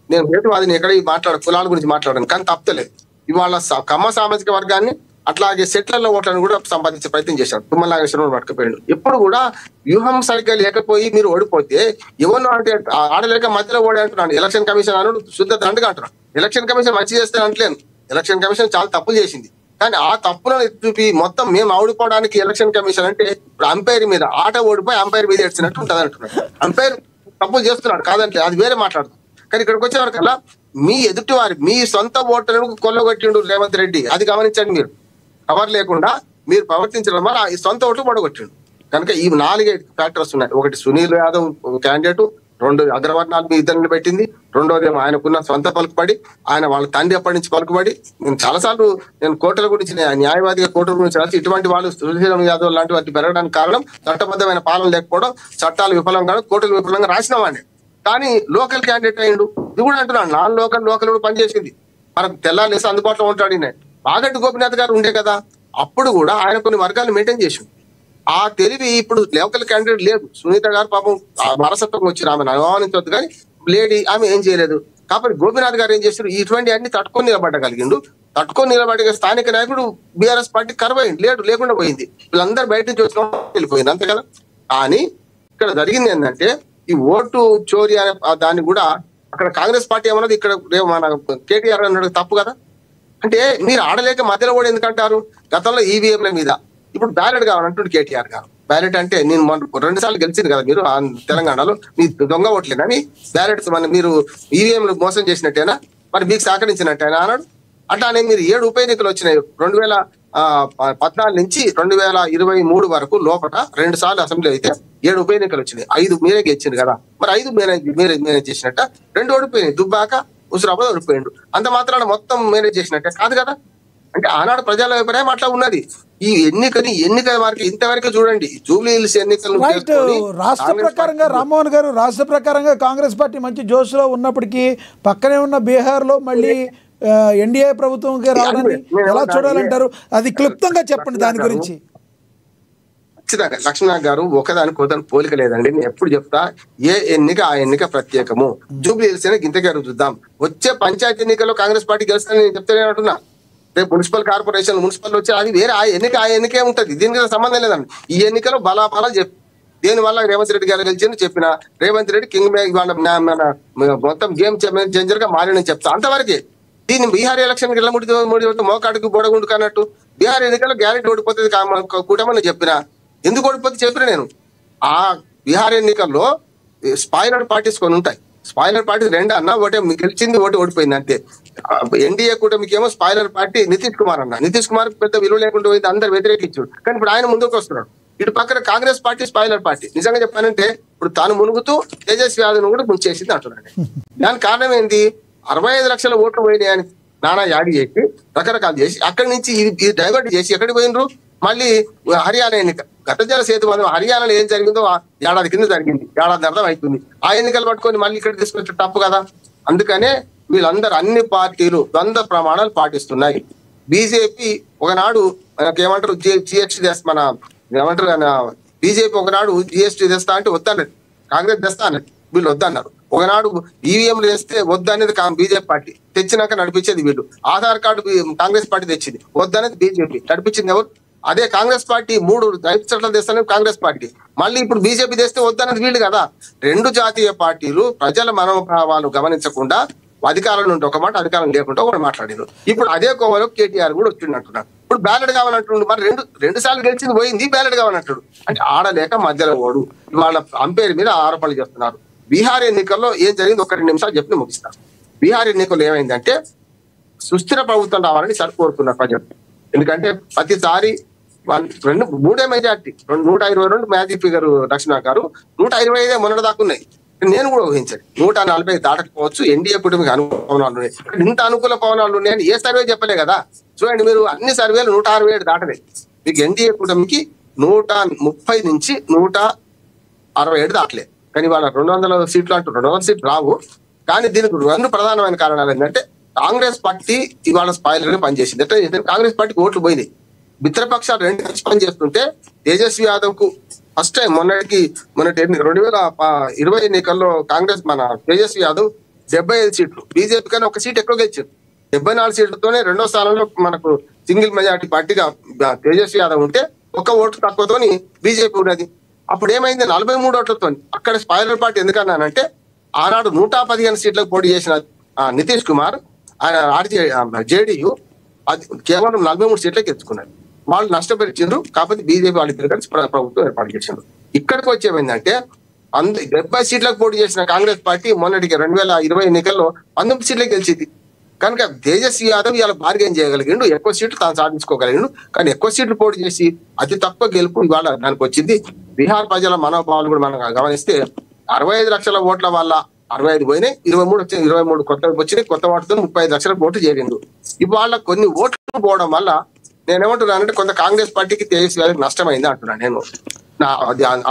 నేను హేతువాదిని ఎక్కడ కులాల గురించి మాట్లాడాను, కానీ తప్పలేదు. ఇవాళ కమ్మ సామాజిక వర్గాన్ని అట్లాగే సెట్లలో ఓట్లను కూడా సంపాదించే ప్రయత్నం చేశాడు. తుమ్మల నాగేశ్వరరావు పట్టుకుపోయాడు. ఎప్పుడు కూడా వ్యూహం సరిగ్గా లేకపోయి మీరు ఓడిపోతే ఎవరు అంటే ఆడలేక మధ్యలో ఓడి అంటున్నాడు. ఎలక్షన్ కమిషన్ అను శుద్ధ దండగా అంటున్నాడు. ఎలక్షన్ కమిషన్ మంచి చేస్తే అంటలేను, ఎలక్షన్ కమిషన్ చాలా తప్పులు చేసింది. కానీ ఆ తప్పులను చూపి మొత్తం మేము ఓడిపోవడానికి ఎలక్షన్ కమిషన్ అంటే ఇప్పుడు అంపైర్ మీద ఆట ఓడిపోయి అంపైర్ మీద ఏడ్చినట్టు ఉంటుంది అంటున్నాడు. అంపైర్ తప్పులు చేస్తున్నాడు కాదంటే అది వేరే మాట్లాడుతుంది. కానీ ఇక్కడికి వచ్చేవరకల్లా మీ ఎదుటి వారి మీ సొంత ఓటర్లను కొల్లగొట్టిండు రేవంత్ రెడ్డి. అది గమనించండి మీరు. కవర్ లేకుండా మీరు ప్రవర్తించడం వల్ల ఈ సొంత ఓట్లు పడగొట్టిండు. కనుక ఈ 4 ఫ్యాక్టర్స్ ఉన్నాయి. ఒకటి సునీల్ యాదవ్ క్యాండిడేట్, 2 అగ్రవర్ణాలు మీ ఇద్దరిని పెట్టింది, 2వది ఆయనకున్న సొంత పలుకుబడి, ఆయన వాళ్ళ తండ్రి అప్పటి నుంచి పలుకుబడి. నేను చాలాసార్లు నేను కోర్టుల గురించి న్యాయవాదిగా కోర్టుల గురించి రాసి ఇటువంటి వాళ్ళు సునీల్ యాదవ్ లాంటి వాటి పెరగడానికి కారణం చట్టబద్ధమైన పాలన లేకపోవడం, చట్టాలు విఫలం కావడం, కోర్టులు విఫలంగా రాసిన వాడిని. కానీ లోకల్ క్యాండిడేట్ అయ్యిండు. ఇది కూడా అంటున్నాను, లోకల్ కూడా పనిచేసింది. మనకు తెల్లాలేసి అందుబాటులో ఉంటాడు. మాగంటి గోపినాథ్ గారు ఉండే కదా, అప్పుడు కూడా ఆయన కొన్ని వర్గాలు మెయింటైన్ చేసిండు. ఆ తెలివి ఇప్పుడు లోకల్ క్యాండిడేట్ లేదు. సునీత గారు పాపం వారసత్వం వచ్చి ఆమెను అనుమానించవద్దు, కానీ లేడీ ఆమె ఏం చేయలేదు. కాబట్టి గోపినాథ్ గారు ఏం చేశారు, ఇటువంటి అన్ని తట్టుకొని నిలబడగలిగిండు. తట్టుకొని నిలబడే స్థానిక నాయకుడు బీఆర్ఎస్ పార్టీ కరువైంది, లేకుండా పోయింది. వీళ్ళందరూ బయట నుంచి వచ్చిన వెళ్ళిపోయింది, అంతే కదా. కానీ ఇక్కడ జరిగింది ఏంటంటే ఈ ఓటు చోరీ అనే దాన్ని కూడా అక్కడ కాంగ్రెస్ పార్టీ ఏమన్నది, ఇక్కడ మన కేటీఆర్ అన్నాడు తప్పు కదా. అంటే మీరు ఆడలేక మధ్యలో కూడా ఎందుకంటారు? గతంలో ఈవీఎంల మీద ఇప్పుడు బ్యాలెట్ కావాలంటుండే కేటీఆర్ గారు. బ్యాలెట్ అంటే నేను 2 సార్లు గెలిచింది కదా మీరు తెలంగాణలో, మీ దొంగ ఓట్లేనా మీ బ్యాలెట్స్, మన మీరు ఈవీఎంలు మోసం చేసినట్టేనా, మరి మీకు సహకరించినట్టేనా అన్నాడు. అట్లానే మీరు 7 ఉప ఎన్నికలు వచ్చినాయి 2014 నుంచి 2023 వరకు లోపల 2 సార్లు అసెంబ్లీ అయితే 7 ఉప ఎన్నికలు వచ్చినాయి. 5 మీరే గెలిచింది కదా, మరి 5 మేనేజ్ చేసినట్ట, 2 ఓడిపోయినాయి. దుబ్బాక హుజురాబాద్ ఓడిపోయిండు. అంత మాత్రాన మొత్తం మేనేజ్ చేసినట్టే కాదు కదా. అంటే ఆనాడు ప్రజల అభిప్రాయం అట్లా ఉన్నది. ఈ ఎన్నికల వారికి ఇంతవరకు చూడండి, జూబ్లీ హిల్స్ ఎన్నికలు రాష్ట్ర ప్రకారంగా రామ్మోహన్ గారు, రాష్ట్ర ప్రకారంగా కాంగ్రెస్ పార్టీ మంచి జోష్లో ఉన్నప్పటికీ పక్కనే ఉన్న బీహార్ లో మళ్ళీ ఎన్డీఏ ప్రభుత్వంకి రావడాన్ని ఎలా చూడాలంటారు? అది క్లుప్తంగా చెప్పండి దాని గురించి. ఖచ్చితంగా లక్ష్మీనాథ్ గారు ఒకదానికి ఒకదాని పోలిక లేదండి. నేను ఎప్పుడు చెప్తా, ఏ ఎన్నిక ఆ ఎన్నిక ప్రత్యేకము. జూబ్లీ హిల్స్ ఇంతకే చూద్దాం. వచ్చే పంచాయతీ ఎన్నికల్లో కాంగ్రెస్ పార్టీ గెలుస్తుందని నేను చెప్తానే అంటున్నా. రేపు మున్సిపల్ కార్పొరేషన్ మున్సిపల్ వచ్చి అది వేరే, ఆ ఎన్నికే ఉంటుంది, దీనికి సంబంధం లేదండి. ఈ ఎన్నికలో బలాబలాలు చెప్పి దేని వల్ల రేవంత్ రెడ్డి గారు గెలిచింది చెప్పిన, రేవంత్ రెడ్డి కింగ్ మన మొత్తం గేమ్ చేంజర్ గా మారినని చెప్తా, అంతవరకే. దీన్ని బీహార్ ఎలక్షన్ కి ముడి మోకాడికి బొడగుండు కన్నట్టు బీహార్ ఎన్నికల్లో గ్యారెంటీ ఓడిపోతుంది కూటమని చెప్పిన. ఎందుకు ఓడిపోతే చెప్పిన నేను. ఆ బీహార్ ఎన్నికల్లో స్పాయిలర్ పార్టీస్ కొన్ని ఉంటాయి. స్పాయిలర్ పార్టీ 2 అన్న, ఒకటే గెలిచింది, ఒకటి ఓడిపోయింది అంతే. ఎన్డీఏ కూటమికి ఏమో స్పాయిలర్ పార్టీ నితీష్ కుమార్ అన్న. నితీష్ కుమార్ పెద్ద విలువ లేకుండా పోయింది, అందరు వ్యతిరేకించాడు. కానీ ఇప్పుడు ఆయన ముందుకు వస్తున్నాడు. ఇటు పక్కన కాంగ్రెస్ పార్టీ స్పాయిలర్ పార్టీ. నిజంగా చెప్పానంటే ఇప్పుడు తాను మునుగుతూ తేజస్వి యాదవ్ కూడా ముంచేసింది అంటున్నాడు. దానికి కారణం ఏంటి? 65 లక్షల ఓట్లు పోయినాయి అని నానా యాడి చేసి రకరకాలు చేసి అక్కడి నుంచి ఇది డైవర్ట్ చేసి ఎక్కడికి పోయినరు? మళ్ళీ హర్యానా ఎన్నిక, గతజల సేతు బంధం హర్యానాలో ఏం జరిగిందో ఏడాది కింద జరిగింది, ఏడాది అర్థం అవుతుంది. ఆ ఎన్నికలు పట్టుకొని మళ్ళీ ఇక్కడ తీసుకొచ్చే తప్పు కదా. అందుకనే వీళ్ళందరూ అన్ని పార్టీలు ద్వంద్వ ప్రమాణాలు పాటిస్తున్నాయి. బీజేపీ ఒకనాడు మనకేమంటారు జిఎస్టీ తెస్తా, మన ఏమంటారు బీజేపీ ఒకనాడు జిఎస్టీ తెస్తా అంటే వద్దన్నది, కాంగ్రెస్ తెస్తా అన్నది, వీళ్ళు వద్దన్నారు. ఒకనాడు ఈవీఎంలు వేస్తే వద్దనేది బీజేపీ పార్టీ, తెచ్చినాక నడిపించేది వీళ్ళు. ఆధార్ కార్డు కాంగ్రెస్ పార్టీ తెచ్చింది, వద్దనేది బీజేపీ, నడిపించింది ఎవరు? అదే కాంగ్రెస్ పార్టీ 3 రైతు చట్టాలు తెస్తానని కాంగ్రెస్ పార్టీ, మళ్ళీ ఇప్పుడు బీజేపీ తెస్తే వద్దన్నది వీళ్ళు కదా. 2 జాతీయ పార్టీలు ప్రజల మనోభావాలు గమనించకుండా అధికారంలో ఉంటే ఒక మాట, అధికారం లేకుండా ఒకటి మాట్లాడారు. ఇప్పుడు అదే కోవలో కేటీఆర్ కూడా వచ్చిందంటున్నాడు. ఇప్పుడు బ్యాలెట్ కావాలంటుండు, మరి 2 సార్లు గెలిచింది పోయింది, బ్యాలెట్ కావాలంటాడు. అంటే ఆడలేక మధ్యలో ఓడు వాళ్ళ అంపేర్ మీద ఆరోపణలు చేస్తున్నారు. బీహార్ ఎన్నికల్లో ఏం జరిగింది 1-2 నిమిషాలు చెప్పి ముగిస్తారు. బీహార్ ఎన్నికల్లో ఏమైందంటే సుస్థిర ప్రభుత్వం రావాలని కోరుతున్నారు ప్రజలు. ఎందుకంటే ప్రతిసారి మూడే మెజార్టీ 122 మ్యాజిక్ ఫిగర్ లక్ష్మణ గారు 125 మొన్నటి దాకా ఉన్నాయి. నేను కూడా ఊహించాను 140 దాటకపోవచ్చు. ఎన్డీఏ కూటమికి అనుకూల పవనాలు ఉన్నాయి. ఇంత అనుకూల పవనాలు ఉన్నాయని ఏ సర్వే చెప్పలే కదా. చూడండి మీరు అన్ని సర్వేలు 167 దాటలే. మీకు ఎన్డీఏ కూటమికి 130 నుంచి 167 దాటలే. కానీ వాళ్ళ 200 సీట్లు అంటూ 200 సీట్లు రావు. కానీ దీనికి 2 ప్రధానమైన కారణాలు ఏంటంటే కాంగ్రెస్ పార్టీ ఇవాళ స్పాయిలర్ గా పనిచేసింది. అంటే కాంగ్రెస్ పార్టీకి ఓట్లు పోయినాయి. మిత్రపక్షాలు 2 కలిసి పనిచేస్తుంటే తేజస్వి యాదవ్ కు ఫస్ట్ టైం మొన్నటి 2020 ఎన్నికల్లో కాంగ్రెస్ మన తేజస్వి యాదవ్ 75 సీట్లు, బీజేపీ కానీ 1 సీట్ ఎక్కువ గెలిచారు. 74 సీట్లతోనే 2వ స్థానంలో మనకు సింగిల్ మెజార్టీ పార్టీగా తేజస్వి యాదవ్ ఉంటే 1 ఓటు తక్కువతోని బీజేపీ ఉన్నది. అప్పుడు ఏమైంది 43 ఓట్లతో. అక్కడ స్పాయిలర్ పార్టీ ఎందుకన్నానంటే ఆనాడు 115 సీట్లకు పోటీ చేసిన నితీష్ కుమార్ ఆయన జేడీయూ అది కేవలం 43 సీట్లకి ఎత్తుకున్నారు. వాళ్ళు నష్టపరిచిండ్రు. కాకపోతే బీజేపీ వాళ్ళు ఇద్దరు కలిసి ప్రభుత్వం ఏర్పాటు చేసిండ్రు. ఇక్కడికి వచ్చేమైందంటే 70 సీట్లకు పోటీ చేసిన కాంగ్రెస్ పార్టీ మొన్నటికి 2020 ఎన్నికల్లో 19 సీట్లకు గెలిచింది. కనుక తేజస్వి యాదవ్ ఇలా బార్గెన్ చేయగలిగిండు, ఎక్కువ సీట్లు తాను సాధించుకోగలిగిండు. కానీ ఎక్కువ సీట్లు పోటీ చేసి అతి తక్కువ గెలుపు ఇవాళ దానికి వచ్చింది. బీహార్ ప్రజల మనోభావాలు కూడా మనం గమనిస్తే 65 లక్షల ఓట్ల వల్ల 65 పోయినాయి, 23 వచ్చాయి, 23 కొత్త వచ్చినాయి. కొత్త ఓటుతో 35 లక్షల ఓట్లు చేరిండు. ఇవాళ కొన్ని ఓట్లు పోవడం వల్ల నేనేమంటున్నానంటే కొంత కాంగ్రెస్ పార్టీకి తేజస్వి యాదవ్ నష్టమైంది అంటున్నాను. నేను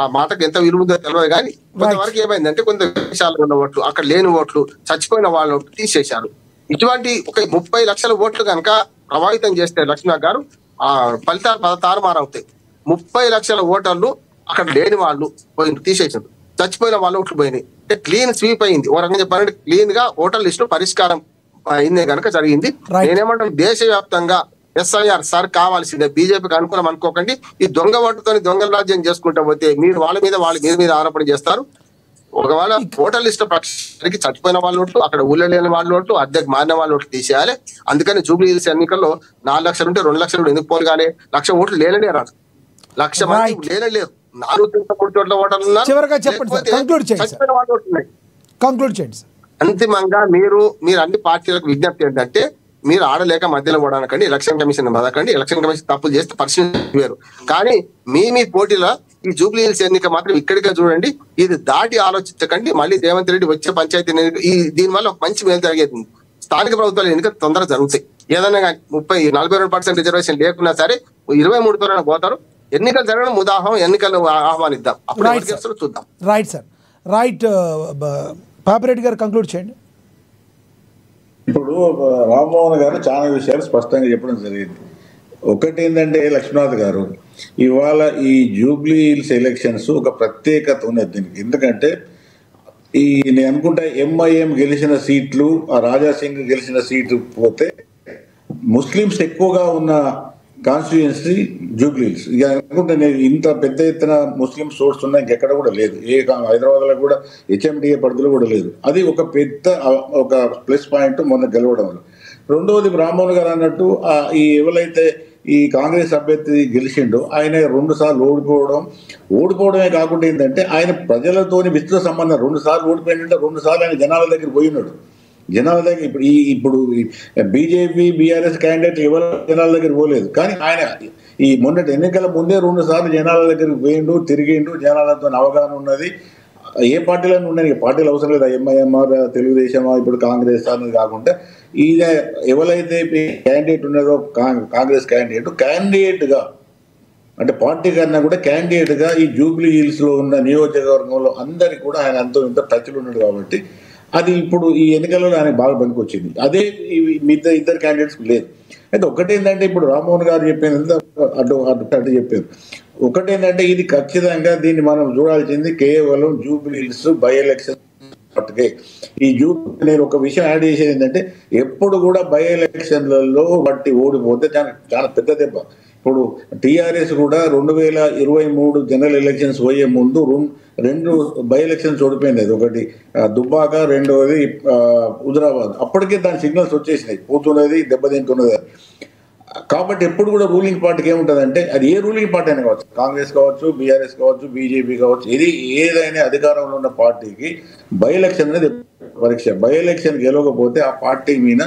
ఆ మాటకు ఎంత విలువదో తెలియదు. కానీ కొంతవరకు ఏమైందంటే కొంత విదేశాల్లో ఉన్న ఓట్లు, అక్కడ లేని ఓట్లు, చచ్చిపోయిన వాళ్ళ ఓట్లు తీసేశారు. ఇటువంటి ఒక 30 లక్షల ఓట్లు కనుక ప్రభావితం చేస్తే లక్ష్మణ గారు ఆ ఫలితాలు తారుమారవుతాయి. 30 లక్షల ఓటర్లు అక్కడ లేని వాళ్ళు తీసేసారు, చచ్చిపోయిన వాళ్ళ ఓట్లు పోయినాయి. అంటే క్లీన్ స్వీప్ అయింది. ఓ రకంగా చెప్పాలంటే క్లీన్ గా ఓటర్ లిస్టు పరిష్కారం అయిందే కనుక జరిగింది. నేనేమంటాను దేశవ్యాప్తంగా ఎస్ఐఆర్ సార్ కావాల్సిందే. బీజేపీకి అనుకూలం అనుకోకండి. ఈ దొంగ ఓటుతో దొంగల రాజ్యం చేసుకుంటా పోతే మీరు వాళ్ళ మీద ఆరోపణ చేస్తారు. ఒకవేళ ఓటర్ లిస్ట్ పక్షానికి చచ్చిపోయిన వాళ్ళ ఓట్లు, అక్కడ ఊళ్ళో లేని వాళ్ళ ఓట్లు, అద్దెకు మారిన వాళ్ళ ఓట్లు తీసేయాలి. అందుకని జూబ్లీ హిల్స్ ఎన్నికల్లో 4 లక్షలు ఉంటే 2 లక్షలు ఎందుకు పోలుగానే 1,00,000 ఓట్లు లేనే రాదు. 1,00,000 మంది లేరు. 4 చోట్ల ఓటర్లు ఉన్నారు. అంతిమంగా మీరు అన్ని పార్టీలకు విజ్ఞప్తి ఏంటంటే మీరు ఆడలేక మధ్యలో పోవడానికండి ఎలక్షన్ కమిషన్ బదకండి. ఎలక్షన్ కమిషన్ తప్పులు చేస్తే పరిశీలన వేరు. కానీ మీ పోటీలో ఈ జూబ్లీ హిల్స్ ఎన్నిక మాత్రం ఇక్కడికే చూడండి. ఇది దాటి ఆలోచించకండి. మళ్ళీ రేవంత్ రెడ్డి వచ్చే పంచాయతీ దీనివల్ల ఒక మంచి మేలు జరిగేది. స్థానిక ప్రభుత్వాల ఎన్నిక తొందరగా జరుగుతాయి. ఏదైనా కానీ 42% రిజర్వేషన్ లేకున్నా సరే 23 పోతారు. ఎన్నికలు జరగడం ఉదాహరణ. ఎన్నికలు ఆహ్వానిద్దాం, అప్పుడు చూద్దాం. Right sir, right. పాపిరెడ్డి గారు కంక్లూడ్ చేయండి. ఇప్పుడు రామ్మోహన్ గారు చాలా విషయాలు స్పష్టంగా చెప్పడం జరిగింది. ఒకటి ఏంటంటే లక్ష్మీనాథ్ గారు ఇవాళ ఈ జూబ్లీ హిల్స్ ఎలక్షన్స్ ఒక ప్రత్యేకత ఉన్నది దీనికి. ఎందుకంటే నేను అనుకుంటా ఎంఐఎం గెలిచిన సీట్లు, ఆ రాజాసింగ్ గెలిచిన సీట్లు పోతే ముస్లిమ్స్ ఎక్కువగా ఉన్న కాన్స్టిట్యుయెన్సీ జూబ్లీ హిల్స్. ఇక అనుకుంటే నేను ఇంత పెద్ద ఎత్తున ముస్లిం సోర్స్ ఉన్నా ఇంకెక్కడ కూడా లేదు. హైదరాబాద్లో కూడా హెచ్ఎండిఏ పరిధిలో కూడా లేదు. అది ఒక పెద్ద ఒక ప్లస్ పాయింట్ మొన్న గెలవడంలో. రెండవది రామ్మోహన్ గారు అన్నట్టు ఈ ఎవరైతే ఈ కాంగ్రెస్ అభ్యర్థి గెలిచిండో ఆయన 2 సార్లు ఓడిపోవడమే కాకుండా ఏంటంటే ఆయన ప్రజలతోని విస్తృత సంబంధం 2 సార్లు ఓడిపోయిందంటే 2 సార్లు ఆయన జనాల దగ్గర పోయినాడు. జనాల దగ్గర ఇప్పుడు బీజేపీ బీఆర్ఎస్ క్యాండిడేట్ ఎవరు జనాల దగ్గర పోలేదు. కానీ ఆయన ఈ మొన్నటి ఎన్నికల ముందే 2 సార్లు జనాల దగ్గరికి పోయిండు, తిరిగిండు. జనాలతో అవగాహన ఉన్నది. ఏ పార్టీలను ఉన్నాయి, పార్టీలు అవసరం లేదు. ఎంఐఎంఆర్, తెలుగుదేశమా, ఇప్పుడు కాంగ్రెస్ అనేది కాకుండా ఈయన ఎవరైతే క్యాండిడేట్ ఉన్నదో కాంగ్రెస్ క్యాండిడేట్గా అంటే పార్టీ కన్నా కూడా క్యాండిడేట్గా ఈ జూబ్లీ హిల్స్లో ఉన్న నియోజకవర్గంలో అందరికీ కూడా ఆయన అంతో ఇంత టచ్లు ఉన్నాడు. కాబట్టి అది ఇప్పుడు ఈ ఎన్నికలలో ఆయనకు బాగా పనికొచ్చింది. అదే ఇద్దరు క్యాండిడేట్స్ లేదు. అయితే ఒకటేంటంటే ఇప్పుడు రామ్మోహన్ గారు చెప్పినంత అటు చెప్పారు. ఒకటేంటంటే ఇది ఖచ్చితంగా దీన్ని మనం చూడాల్సింది కేవలం జూబ్లీ హిల్స్ బై ఎలక్షన్ పట్టుకే. నేను ఒక విషయం యాడ్ చేసేది ఏంటంటే ఎప్పుడు కూడా బై ఎలక్షన్లలో బట్టి ఓడిపోతే చాలా పెద్ద దెబ్బ. ఇప్పుడు టీఆర్ఎస్ కూడా 2023 జనరల్ ఎలక్షన్స్ పోయే ముందు 2 బై ఎలక్షన్స్ ఓడిపోయింది. అది ఒకటి దుబ్బాక, రెండవది హుజరాబాద్. అప్పటికే దాని సిగ్నల్స్ వచ్చేసినాయి, పోతున్నది, దెబ్బతింటున్నది. కాబట్టి ఎప్పుడు కూడా రూలింగ్ పార్టీకి ఏముంటుందంటే అది ఏ రూలింగ్ పార్టీ అయినా కావచ్చు, కాంగ్రెస్ కావచ్చు, బీఆర్ఎస్ కావచ్చు, బీజేపీ కావచ్చు, ఏదైనా అధికారంలో ఉన్న పార్టీకి బై ఎలక్షన్ అనేది పరీక్ష. బై ఎలక్షన్ గెలవకపోతే ఆ పార్టీ మీద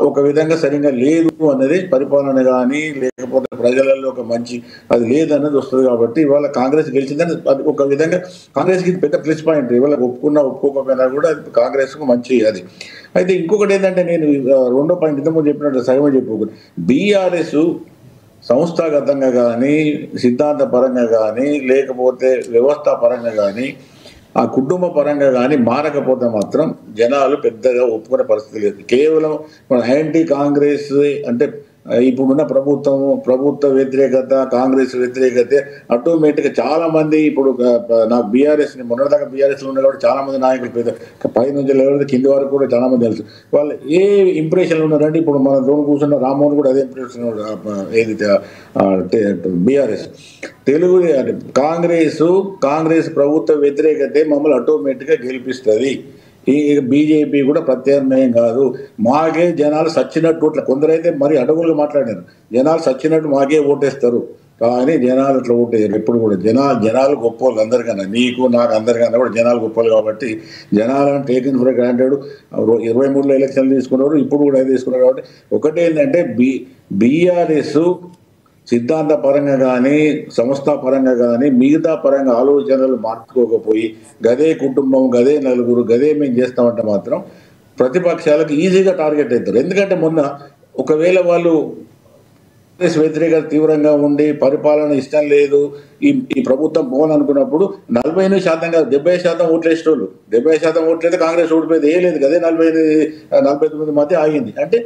ఒక విధంగా సరిగ్గా లేదు అన్నది పరిపాలన కానీ లేకపోతే ప్రజలలో ఒక మంచి అది లేదన్నది వస్తుంది. కాబట్టి ఇవాళ కాంగ్రెస్ గెలిచిందని అది ఒక విధంగా కాంగ్రెస్కి పెద్ద ప్లస్ పాయింట్. ఇవాళ ఒప్పుకోకపోయినా కూడా అది కాంగ్రెస్కు మంచి అది. అయితే ఇంకొకటి ఏంటంటే నేను రెండో పాయింట్ ఇంతకుముందు చెప్పినట్టు సగమే చెప్పుకోండి. బీఆర్ఎస్ సంస్థాగతంగా కానీ సిద్ధాంత పరంగా కానీ లేకపోతే వ్యవస్థ పరంగా కానీ ఆ కుటుంబ పరంగా కానీ మారకపోతే మాత్రం జనాలు పెద్దగా ఒప్పుకునే పరిస్థితి లేదు. కేవలం యాంటీ కాంగ్రెస్ అంటే ఇప్పుడున్న ప్రభుత్వ వ్యతిరేకత, కాంగ్రెస్ వ్యతిరేకత ఆటోమేటిక్గా చాలా మంది ఇప్పుడు నాకు బీఆర్ఎస్ మొన్నటిదాకా బీఆర్ఎస్లో ఉన్న కాబట్టి చాలా మంది నాయకులు పై నుంచి లేకపోతే కింది వరకు కూడా చాలా మంది తెలుసు. వాళ్ళు ఏ ఇంప్రెషన్లు ఉన్నారంటే ఇప్పుడు మన దోని కూర్చున్న రామ్మోహన్ కూడా అదే ఇంప్రెషన్ ఏదైతే బీఆర్ఎస్ తెలుగు కాంగ్రెస్ ప్రభుత్వ వ్యతిరేకతే మమ్మల్ని ఆటోమేటిక్గా గెలిపిస్తుంది. ఈ బీజేపీ కూడా ప్రత్యామ్నాయం కాదు. మాకే జనాలు సచ్చినట్టు ఇట్లా కొందరైతే మరి అడుగులుగా మాట్లాడారు. జనాలు సచ్చినట్టు మాకే ఓటేస్తారు కానీ జనాలు ఇట్లా ఓటేయరు ఎప్పుడు కూడా. జనాలు గొప్ప వాళ్ళు అందరికన్నా, నీకు నాకు అందరికన్నా కూడా జనాలు గొప్ప వాళ్ళు. కాబట్టి జనాలను టేకింగ్ ఫర్ గ్రాంటెడ్ 23లో ఎలక్షన్లు తీసుకున్నారు, ఇప్పుడు కూడా అది తీసుకున్నారు. కాబట్టి ఒకటి ఏంటంటే బీఆర్ఎస్ సిద్ధాంత పరంగా కానీ సంస్థా పరంగా కానీ మిగతా పరంగా ఆలోచనలు మార్చుకోకపోయి గదే కుటుంబం, గదే నలుగురు, గదే మేము చేస్తామంటే మాత్రం ప్రతిపక్షాలకు ఈజీగా టార్గెట్ అవుతారు. ఎందుకంటే మొన్న ఒకవేళ వాళ్ళు కాంగ్రెస్ వ్యతిరేకత తీవ్రంగా ఉండి పరిపాలన ఇష్టం లేదు, ఈ ప్రభుత్వం పోవాలనుకున్నప్పుడు 40% కాదు 70% ఓట్లు వేసేటోళ్ళు. 70% ఓట్లయితే కాంగ్రెస్ ఓడిపోయేది ఏ లేదు కదే 49 మధ్య ఆగింది. అంటే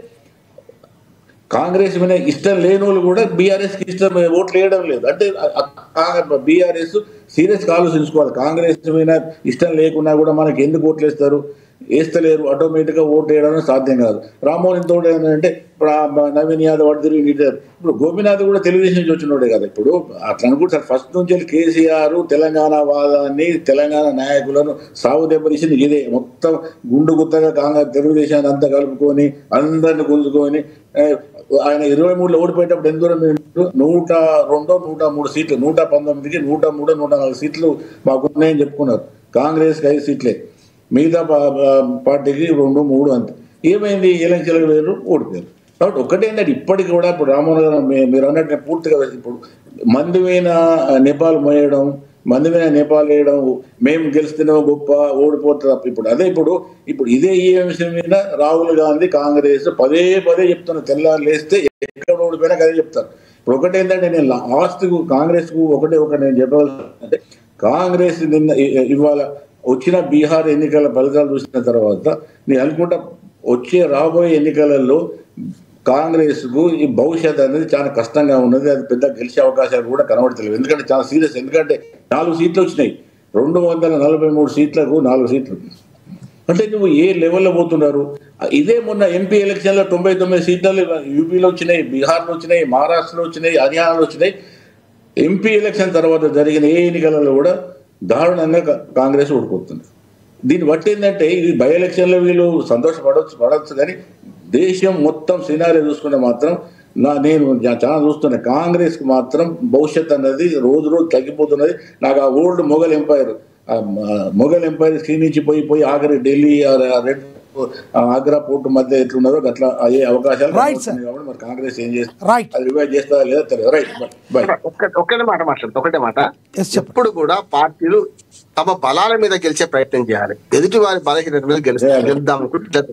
కాంగ్రెస్ మీద ఇష్టం లేని వాళ్ళు కూడా బీఆర్ఎస్కి ఇష్టం ఓట్లు వేయడం లేదు. అంటే బీఆర్ఎస్ సీరియస్గా ఆలోచించుకోవాలి. కాంగ్రెస్ మీద ఇష్టం లేకున్నా కూడా మనకి ఎందుకు ఓట్లు వేస్తలేరు, ఆటోమేటిక్గా ఓటు వేయడం సాధ్యం కాదు. రామ్మోహన్ తోడు ఏంటంటే ఇప్పుడు నవీన్ యాదవ్ వాడు తిరిగి ఇప్పుడు గోపీనాథ్ కూడా తెలుగుదేశం నుంచి వచ్చినోడే కదా. ఇప్పుడు అట్లా అనుకుంటారు ఫస్ట్ నుంచి కేసీఆర్ తెలంగాణ వాదాన్ని తెలంగాణ నాయకులను సాగు దెబ్బతీసింది ఇదే. మొత్తం గుండు గుత్తగా కాంగ్రెస్ తెలుగుదేశాన్ని అంతా కలుపుకొని అందరిని గుంజుకొని ఆయన 23లో ఓడిపోయేటప్పుడు ఎంత దూరం 102, 103 సీట్లు, 119కి 103, 104 సీట్లు మాకున్నాయని చెప్పుకున్నారు. కాంగ్రెస్కి 5 సీట్లే, మిగతా పార్టీకి 2, 3 అంతే. ఏమైంది ఎలక్షన్లకు వేరు ఓడిపోయారు. కాబట్టి ఒకటేంటంటే ఇప్పటికి కూడా ఇప్పుడు రామ్మోహన్ గారు మీరు అన్నట్టు పూర్తిగా ఇప్పుడు మంది మీద నేపాల్ మోయడం, మంది మీద నేపాల్ వేయడం, మేము గెలుస్తున్నామో గొప్ప ఓడిపోతుంది. ఇప్పుడు అదే ఇప్పుడు ఇదే ఈ అంశం మీద రాహుల్ గాంధీ కాంగ్రెస్ పదే చెప్తున్నారు. తెల్లారు లేస్తే ఎక్కడ ఓడిపోయినా అదే చెప్తారు. ఇప్పుడు ఒకటేంటంటే నేను లాస్ట్కు కాంగ్రెస్కు ఒకటి నేను చెప్పాలంటే కాంగ్రెస్ నిన్న ఇవాళ వచ్చిన బీహార్ ఎన్నికల ఫలితాలు చూసిన తర్వాత నేను అనుకుంటా రాబోయే ఎన్నికలలో కాంగ్రెస్కు ఈ భవిష్యత్ అనేది చాలా కష్టంగా ఉన్నది. అది పెద్ద గెలిచే అవకాశాలు కూడా కనబడతలేవు. ఎందుకంటే చాలా సీరియస్. ఎందుకంటే 4 సీట్లు వచ్చినాయి, 243 సీట్లకు 4 సీట్లు. అంటే నువ్వు ఏ లెవెల్లో పోతున్నారు? ఇదే మొన్న ఎంపీ ఎలక్షన్లో 99 సీట్లు యూపీలో వచ్చినాయి, బీహార్లో వచ్చినాయి, మహారాష్ట్రలో వచ్చినాయి, హర్యానాలో వచ్చినాయి. ఎంపీ ఎలక్షన్ తర్వాత జరిగిన ఏ ఎన్నికలలో కూడా దారుణంగా కాంగ్రెస్ ఓడిపోతుంది. దీన్ని బట్టి ఏంటంటే ఇది బై ఎలక్షన్లో వీళ్ళు సంతోషపడవచ్చు కానీ దేశం మొత్తం సినారీ చూసుకుంటే మాత్రం నేను చాలా చూస్తున్నా కాంగ్రెస్కి మాత్రం భవిష్యత్ అన్నది రోజు తగ్గిపోతున్నది. నాకు ఆ ఓల్డ్ మొఘల్ ఎంపైర్ క్షీణించి పోయి ఆఖరి ఢిల్లీ రెడ్ ఆగ్రా పోర్టు మధ్య ఎట్లున్నదో అట్లా అయ్యే అవకాశాలు కాబట్టి మరి కాంగ్రెస్ ఏం చేస్తుంది రివైవ్ చేస్తా లేదా తెలియదు. రైట్ ఒకటే మాట ఎప్పుడు కూడా పార్టీలు తమ బలాల మీద గెలిచే ప్రయత్నం చేయాలి. ఎదుటి వారి బలహీనత మీద గెలుద్దాం అనుకుంటే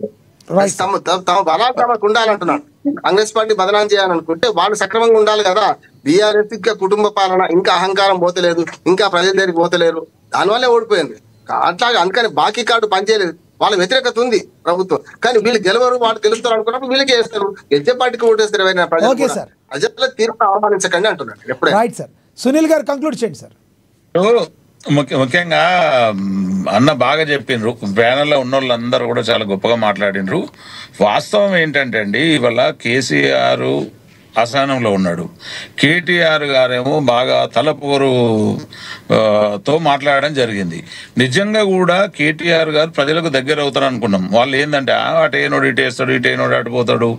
తమ బలాలు తమకు ఉండాలంటున్నాను. కాంగ్రెస్ పార్టీ బదనాం చేయాలనుకుంటే వాళ్ళు సక్రమంగా ఉండాలి కదా. బీఆర్ఎస్ ఇంకా కుటుంబ పాలన, ఇంకా అహంకారం పోతలేదు, ఇంకా ప్రజల దగ్గరికి పోతలేరు, దానివల్లే ఓడిపోయింది. అట్లాగే అందుకని బాకీ కార్డు పనిచేయలేదు. వాళ్ళ వ్యతిరేకత ఉంది ప్రభుత్వం, కానీ వీళ్ళు గెలవరు, వాళ్ళు గెలుస్తారు అనుకున్నప్పుడు వీళ్ళకి వేస్తారు. గెలిచే పార్టీకి ఓటేస్తారు. ఎవరైనా ప్రజల తీర్పు అవమానించకండి అంటున్నాను ఎప్పుడైనా. సునీల్ గారు కంక్లూడ్ చేయండి సార్. ముఖ్యంగా అన్న బాగా చెప్పిండ్రు. ప్యానల్లో ఉన్న వాళ్ళందరూ కూడా చాలా గొప్పగా మాట్లాడినరు. వాస్తవం ఏంటంటే అండి ఇవాళ కేసీఆర్ అసహనంలో ఉన్నాడు. కేటీఆర్ గారేమో బాగా తలపోరు తో మాట్లాడడం జరిగింది. నిజంగా కూడా కేటీఆర్ గారు ప్రజలకు దగ్గర అవుతారు అనుకున్నాం. వాళ్ళు ఏంటంటే అటు ఏనోడు ఇటు వేస్తాడు, ఇటు ఏనోడు అటు పోతాడు,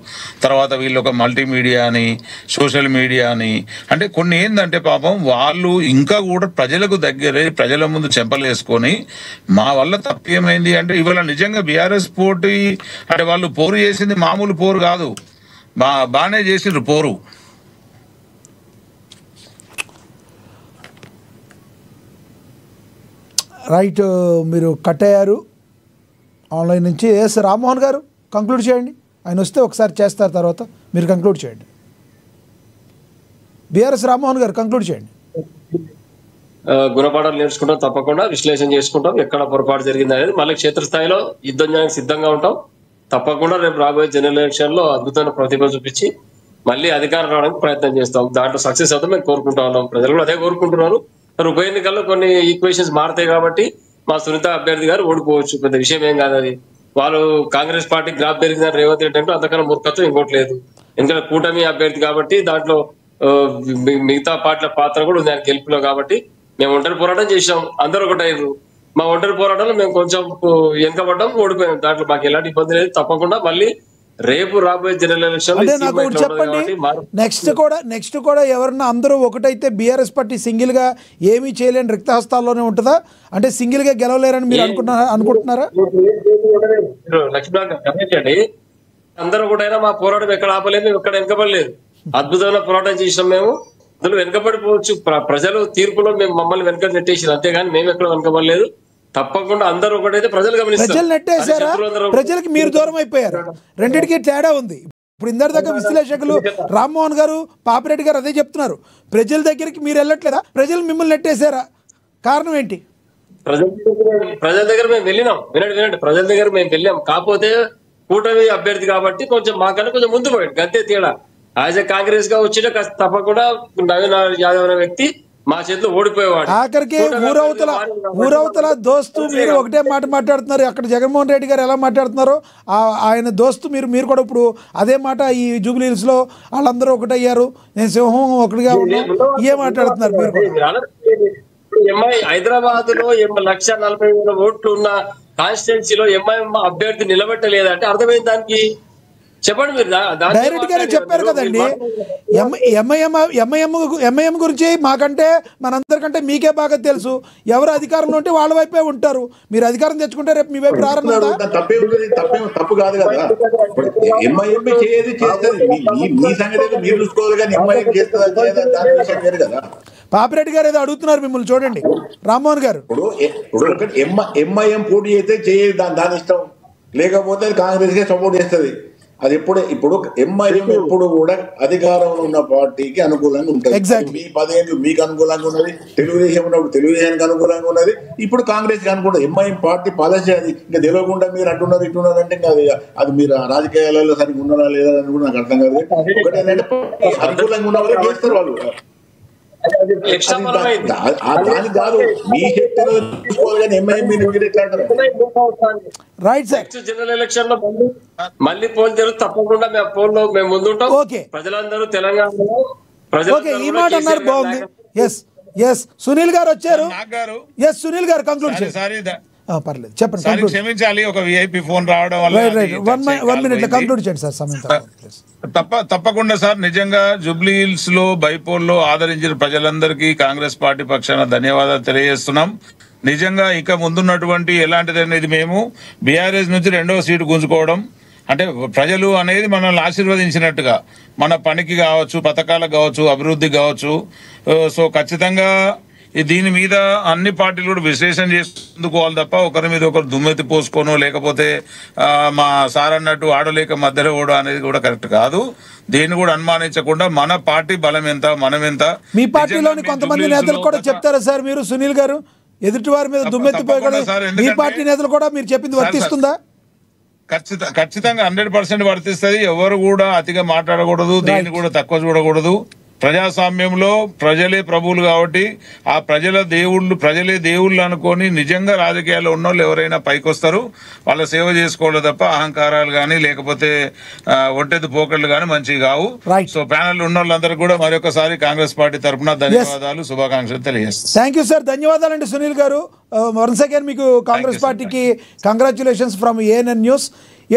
తర్వాత వీళ్ళు ఒక మల్టీమీడియా అని సోషల్ మీడియా అని అంటే కొన్ని ఏంటంటే పాపం వాళ్ళు ఇంకా కూడా ప్రజలకు దగ్గరే ప్రజల ముందు చెంపలేసుకొని మా వల్ల తప్పు ఏమైంది అంటే ఇవాళ నిజంగా బీఆర్ఎస్ పోటీ అంటే వాళ్ళు పోరు చేసింది మామూలు పోరు కాదు, బాగానే చేసిండ్రు పోరు. రైట్, మీరు కట్ అయ్యారు ఆన్లైన్ నుంచి. ఎస్ రామ్మోహన్ గారు కంక్లూడ్ చేయండి, ఆయన వస్తే ఒకసారి చేస్తారు, తర్వాత మీరు కంక్లూడ్ చేయండి. బీఆర్ఎస్ రామ్మోహన్ గారు కంక్లూడ్ చేయండి. గుణపాఠాలు నేర్చుకుంటాం, తప్పకుండా విశ్లేషణ చేసుకుంటాం, ఎక్కడ పొరపాటు జరిగింది అనేది మళ్ళీ క్షేత్రస్థాయిలో యుద్ధం చేయడానికి సిద్ధంగా ఉంటాం. తప్పకుండా రేపు రాబోయే జనరల్ ఎలక్షన్ లో అద్భుతమైన ప్రతిభ చూపించి మళ్ళీ అధికారం రావడానికి ప్రయత్నం చేస్తాం. దాంట్లో సక్సెస్ అవుతాం మేము కోరుకుంటా ఉన్నాం, ప్రజలు కూడా అదే కోరుకుంటున్నారు. ఉప ఎన్నికల్లో కొన్ని ఈక్వేషన్స్ మారుతాయి కాబట్టి మా సునీత అభ్యర్థి గారు ఓడిపోవచ్చు, పెద్ద విషయం ఏం కాదు అది. వాళ్ళు కాంగ్రెస్ పార్టీ గ్రాఫ్ పెరిగిందని రేవంత్ రెడ్డి అంటే అంతకన్నా మూర్ఖత్వం ఇంకోట్లేదు. ఎందుకంటే కూటమి అభ్యర్థి కాబట్టి దాంట్లో మిగతా పార్టీల పాత్ర కూడా ఉంది ఆయన గెలుపులో. కాబట్టి మేము ఒంటరి పోరాటం చేసాం, అందరూ ఒకటైరు. మా ఒంటరి పోరాటంలో మేము కొంచెం వెనుకబడ్డాం, ఓడిపోయాం. దాంట్లో మాకు ఎలాంటి ఇబ్బంది లేదు. తప్పకుండా మళ్ళీ రేపు రాబోయే జనరల్ ఎలక్షన్ అంటే నాకు ఒకటి చెప్పండి, నెక్స్ట్ కూడా ఎవరన్నా అందరూ ఒకటైతే బీఆర్ఎస్ పార్టీ సింగిల్ గా ఏమీ చేయలేని రిక్తహస్తాల్లోనే ఉంటుందా? అంటే సింగిల్ గా గెలవలేరని మీరు అనుకుంటున్నారా? లక్ష్మీనారాయణ గమనించండి, అందరూ ఒకటైనా మా పోరాటం ఎక్కడ ఆపలేదు, మేము ఎక్కడ వెనకబడలేదు. అద్భుతమైన పోరాటం చేసినాం మేము. అందులో వెనకబడిపోవచ్చు, ప్రజలు తీర్పులో మేము మమ్మల్ని వెనక నెట్టేసారు, అంతేగాని మేము ఎక్కడ వెనకబడలేదు. తప్పకుండా అందరూ ఒకటైతే ప్రజలు ప్రజలు నెట్టేశారా? ప్రజలకి మీరు దూరం అయిపోయారు, రెండింటికి తేడా ఉంది. ఇప్పుడు ఇందరి దగ్గర విశ్లేషకులు రామ్మోహన్ గారు, పాపిరెడ్డి గారు అదే చెప్తున్నారు. ప్రజల దగ్గరికి మీరు వెళ్ళట్లేదా? ప్రజలు మిమ్మల్ని నెట్టేశారా? కారణం ఏంటి? ప్రజల దగ్గర మేము వెళ్ళినాం, వినండి, ప్రజల దగ్గర మేము వెళ్ళాం. కాకపోతే కూటమి అభ్యర్థి కాబట్టి కొంచెం మాకన్నా కొంచెం ముందు పోయాడు, గంతే తేడా. యాజ్ ఎ కాంగ్రెస్ గా వచ్చిన తప్పకుండా నవీన్ యాదవ్ అనే వ్యక్తి మా చేతిలో ఓడిపోయేవాడు. ఆఖరికి ఊరవతల దోస్తు మీరు ఒకటే మాట మాట్లాడుతున్నారు. అక్కడ జగన్మోహన్ రెడ్డి గారు ఎలా మాట్లాడుతున్నారో ఆయన దోస్తు మీరు కూడా ఇప్పుడు అదే మాట ఈ జూబ్లీ హిల్స్ లో వాళ్ళందరూ ఒకటయ్యారు, నేను సింహం ఒకటిగా ఉన్నాం, ఏ మాట్లాడుతున్నారు మీరు? ఎంఐ హైదరాబాద్ లో 1,40,000 ఓట్లు ఉన్న కాన్స్టిట్యున్సీలో ఎంఐఎం అభ్యర్థి నిలబెట్టలేదంటే అర్థమైంది దానికి. చెప్పండి మీరు. డైరెక్ట్ గానే చెప్పారు కదండి, ఎంఐఎం గురించి మాకంటే మనందరికంటే మీకే బాగా తెలుసు. ఎవరు అధికారంలో ఉంటే వాళ్ళ వైపే ఉంటారు. మీరు అధికారం తెచ్చుకుంటే రేపు మీ వైపు రారన్నదా? తప్పు కాదు కదా. ఎంఐఎం చేయదు, చేస్తుంది. మీ సంగతి మీరు చూసుకోవాలి కానీ ఎంఐఎం చేస్తుంది కదా. పాపిరెడ్డి గారు ఏదో అడుగుతున్నారు మిమ్మల్ని, చూడండి రామ్మోహన్ గారు. ఇప్పుడు ఎంఐఎం పోటీ అయితే చేయదు, దాని ఇష్టం. లేకపోతే కాంగ్రెస్ కే సపోర్ట్ చేస్తుంది. అది ఇప్పుడు ఎంఐఎం ఎప్పుడు కూడా అధికారంలో ఉన్న పార్టీకి అనుకూలంగా ఉంటుంది. మీ 10 ఏళ్ళు మీకు అనుకూలంగా ఉన్నది, తెలుగుదేశం ఉన్నప్పుడు తెలుగుదేశానికి అనుకూలంగా ఉన్నది, ఇప్పుడు కాంగ్రెస్ కి అనుకూలం. ఎంఐఎం పార్టీ పాలసీ అది. ఇంకా తెలియకుండా మీరు అంటున్నారు ఇట్టున్నారు అంటే అది మీరు రాజకీయాలలో సరిగ్గా ఉన్నారా లేదా అని కూడా నాకు అర్థం కాదు. ఒకటి ఏంటంటే అనుకూలంగా ఉన్న వాళ్ళు చేస్తారు వాళ్ళు. దాని కాదు మీ శక్తిలో చూసుకోవాలి కానీ MIM right sir. General election లో మళ్ళీ పోల్ జరుగుతుంది, తప్పకుండా మేము పోల్లో మేము ముందుంటాం. ప్రజలందరూ తెలంగాణలో ఈ మాట అన్నారు, బాగుంది. ఎస్ సునీల్ గారు వచ్చారు. ఎస్ సునీల్ గారు కంక్లూడ్ చేయండి. పర్లేదు చెప్పండి. క్షమించాలి, ఒక విఐపి ఫోన్ రావడం వల్ల. 1 minute కంక్లూడ్ చేయండి సార్, సమయం తప్పకుండా సార్. నిజంగా జూబ్లీ హిల్స్ లో బైపోల్లో ఆదరించిన ప్రజలందరికీ కాంగ్రెస్ పార్టీ పక్షాన ధన్యవాదాలు తెలియజేస్తున్నాం. నిజంగా ఇక ముందున్నటువంటి ఎలాంటిదనేది మేము బీఆర్ఎస్ నుంచి 2వ సీటు గుంజుకోవడం అంటే ప్రజలు అనేది మనల్ని ఆశీర్వదించినట్టుగా మన పనికి కావచ్చు, పథకాలకు కావచ్చు, అభివృద్ధి కావచ్చు. సో ఖచ్చితంగా దీని మీద అన్ని పార్టీలు కూడా విశ్లేషణ చేసుకోవాలి తప్ప ఒకరి మీద ఒకరు దుమ్మెత్తి పోసుకోను, లేకపోతే మా సార్ అన్నట్టు ఆడలేక మధ్యలో ఓడ అనేది కూడా కరెక్ట్ కాదు. దీన్ని కూడా అనుమానించకుండా మన పార్టీ బలం ఎంత, మనం ఎంత. మీ పార్టీలోని కొంతమంది నేతలు కూడా చెప్తారా సార్ మీరు, సునీల్ గారు? ఎదుటి వారి మీద దుమ్మెత్తిపోయి మీ పార్టీ నేతలు కూడా మీరు చెప్పింది వర్తిస్తుందా? ఖచ్చితంగా 100% వర్తిస్తుంది. ఎవరు కూడా అతిగా మాట్లాడకూడదు, దీన్ని కూడా తక్కువ చూడకూడదు. ప్రజాస్వామ్యంలో ప్రజలే ప్రభువులు కాబట్టి ఆ ప్రజలే దేవుళ్ళు అనుకొని నిజంగా రాజకీయాల్లో ఉన్నోళ్ళు ఎవరైనా పైకొస్తారు, వాళ్ళ సేవ చేసుకోవాలి తప్ప అహంకారాలు కానీ లేకపోతే ఒంటెద్దు పోకళ్ళు కానీ మంచివి కావు. సో ప్యానల్ ఉన్న వాళ్ళందరూ కూడా మరొకసారి కాంగ్రెస్ పార్టీ తరఫున ధన్యవాదాలు, శుభాకాంక్షలు తెలియజేస్తాను. థ్యాంక్ యూ సార్, ధన్యవాదాలండి సునీల్ గారు. వన్స్ అగైన్ మీకు కాంగ్రెస్ పార్టీకి కంగ్రాచులేషన్స్ ఫ్రమ్ ఏఎన్ఎన్ న్యూస్.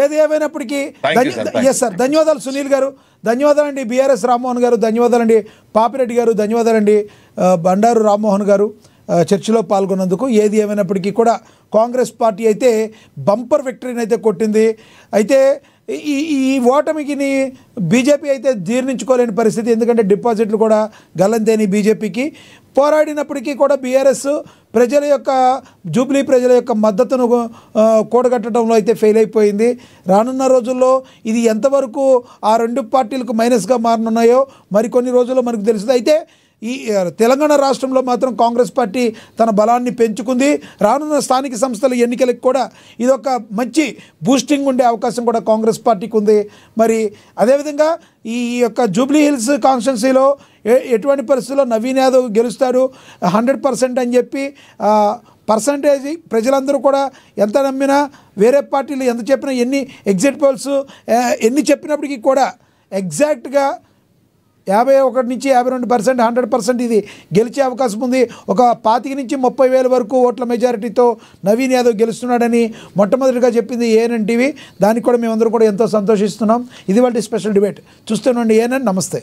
ఏది ఏమైనప్పటికీ ఎస్ సార్, ధన్యవాదాలు సునీల్ గారు, ధన్యవాదాలండి బీఆర్ఎస్ రామ్మోహన్ గారు, ధన్యవాదాలండి పాపిరెడ్డి గారు, ధన్యవాదాలండి బండారు రామ్మోహన్ గారు చర్చలో పాల్గొన్నందుకు. ఏది ఏమైనప్పటికీ కూడా కాంగ్రెస్ పార్టీ అయితే బంపర్ విక్టరీని అయితే కొట్టింది. అయితే ఈ ఓటమికి బీజేపీ అయితే జీర్ణించుకోలేని పరిస్థితి, ఎందుకంటే డిపాజిట్లు కూడా గల్లంతేని బీజేపీకి. పోరాడినప్పటికీ కూడా బీఆర్ఎస్ ప్రజల యొక్క జూబ్లీ ప్రజల యొక్క మద్దతును కూడగట్టడంలో అయితే ఫెయిల్ అయిపోయింది. రానున్న రోజుల్లో ఇది ఎంతవరకు ఆ రెండు పార్టీలకు మైనస్గా మారనున్నాయో మరికొన్ని రోజుల్లో మనకు తెలుస్తుంది. అయితే ఈ తెలంగాణ రాష్ట్రంలో మాత్రం కాంగ్రెస్ పార్టీ తన బలాన్ని పెంచుకుంది. రానున్న స్థానిక సంస్థల ఎన్నికలకు కూడా ఇదొక మంచి బూస్టింగ్ ఉండే అవకాశం కూడా కాంగ్రెస్ పార్టీకి ఉంది. మరి అదేవిధంగా ఈ యొక్క జూబ్లీ హిల్స్ కాన్స్టిట్యున్సీలో ఎటువంటి పరిస్థితుల్లో నవీన్ యాదవ్ గెలుస్తాడు 100% అని చెప్పి పర్సంటేజ్ ప్రజలందరూ కూడా ఎంత నమ్మినా, వేరే పార్టీలు ఎంత చెప్పినా, ఎన్ని ఎగ్జిట్ పోల్స్ ఎన్ని చెప్పినప్పటికీ కూడా ఎగ్జాక్ట్గా 51 నుంచి 52%, 100% ఇది గెలిచే అవకాశం ఉంది. ఒక 25 నుంచి 30,000 వరకు ఓట్ల మెజారిటీతో నవీన్ యాదవ్ గెలుస్తున్నాడని మొట్టమొదటిగా చెప్పింది ఏఎన్ఎన్ టీవీ. దానికి కూడా మేమందరూ కూడా ఎంతో సంతోషిస్తున్నాం. ఇది వాళ్ళ స్పెషల్ డిబేట్. చూస్తూనండి ఏఎన్ఎన్. నమస్తే.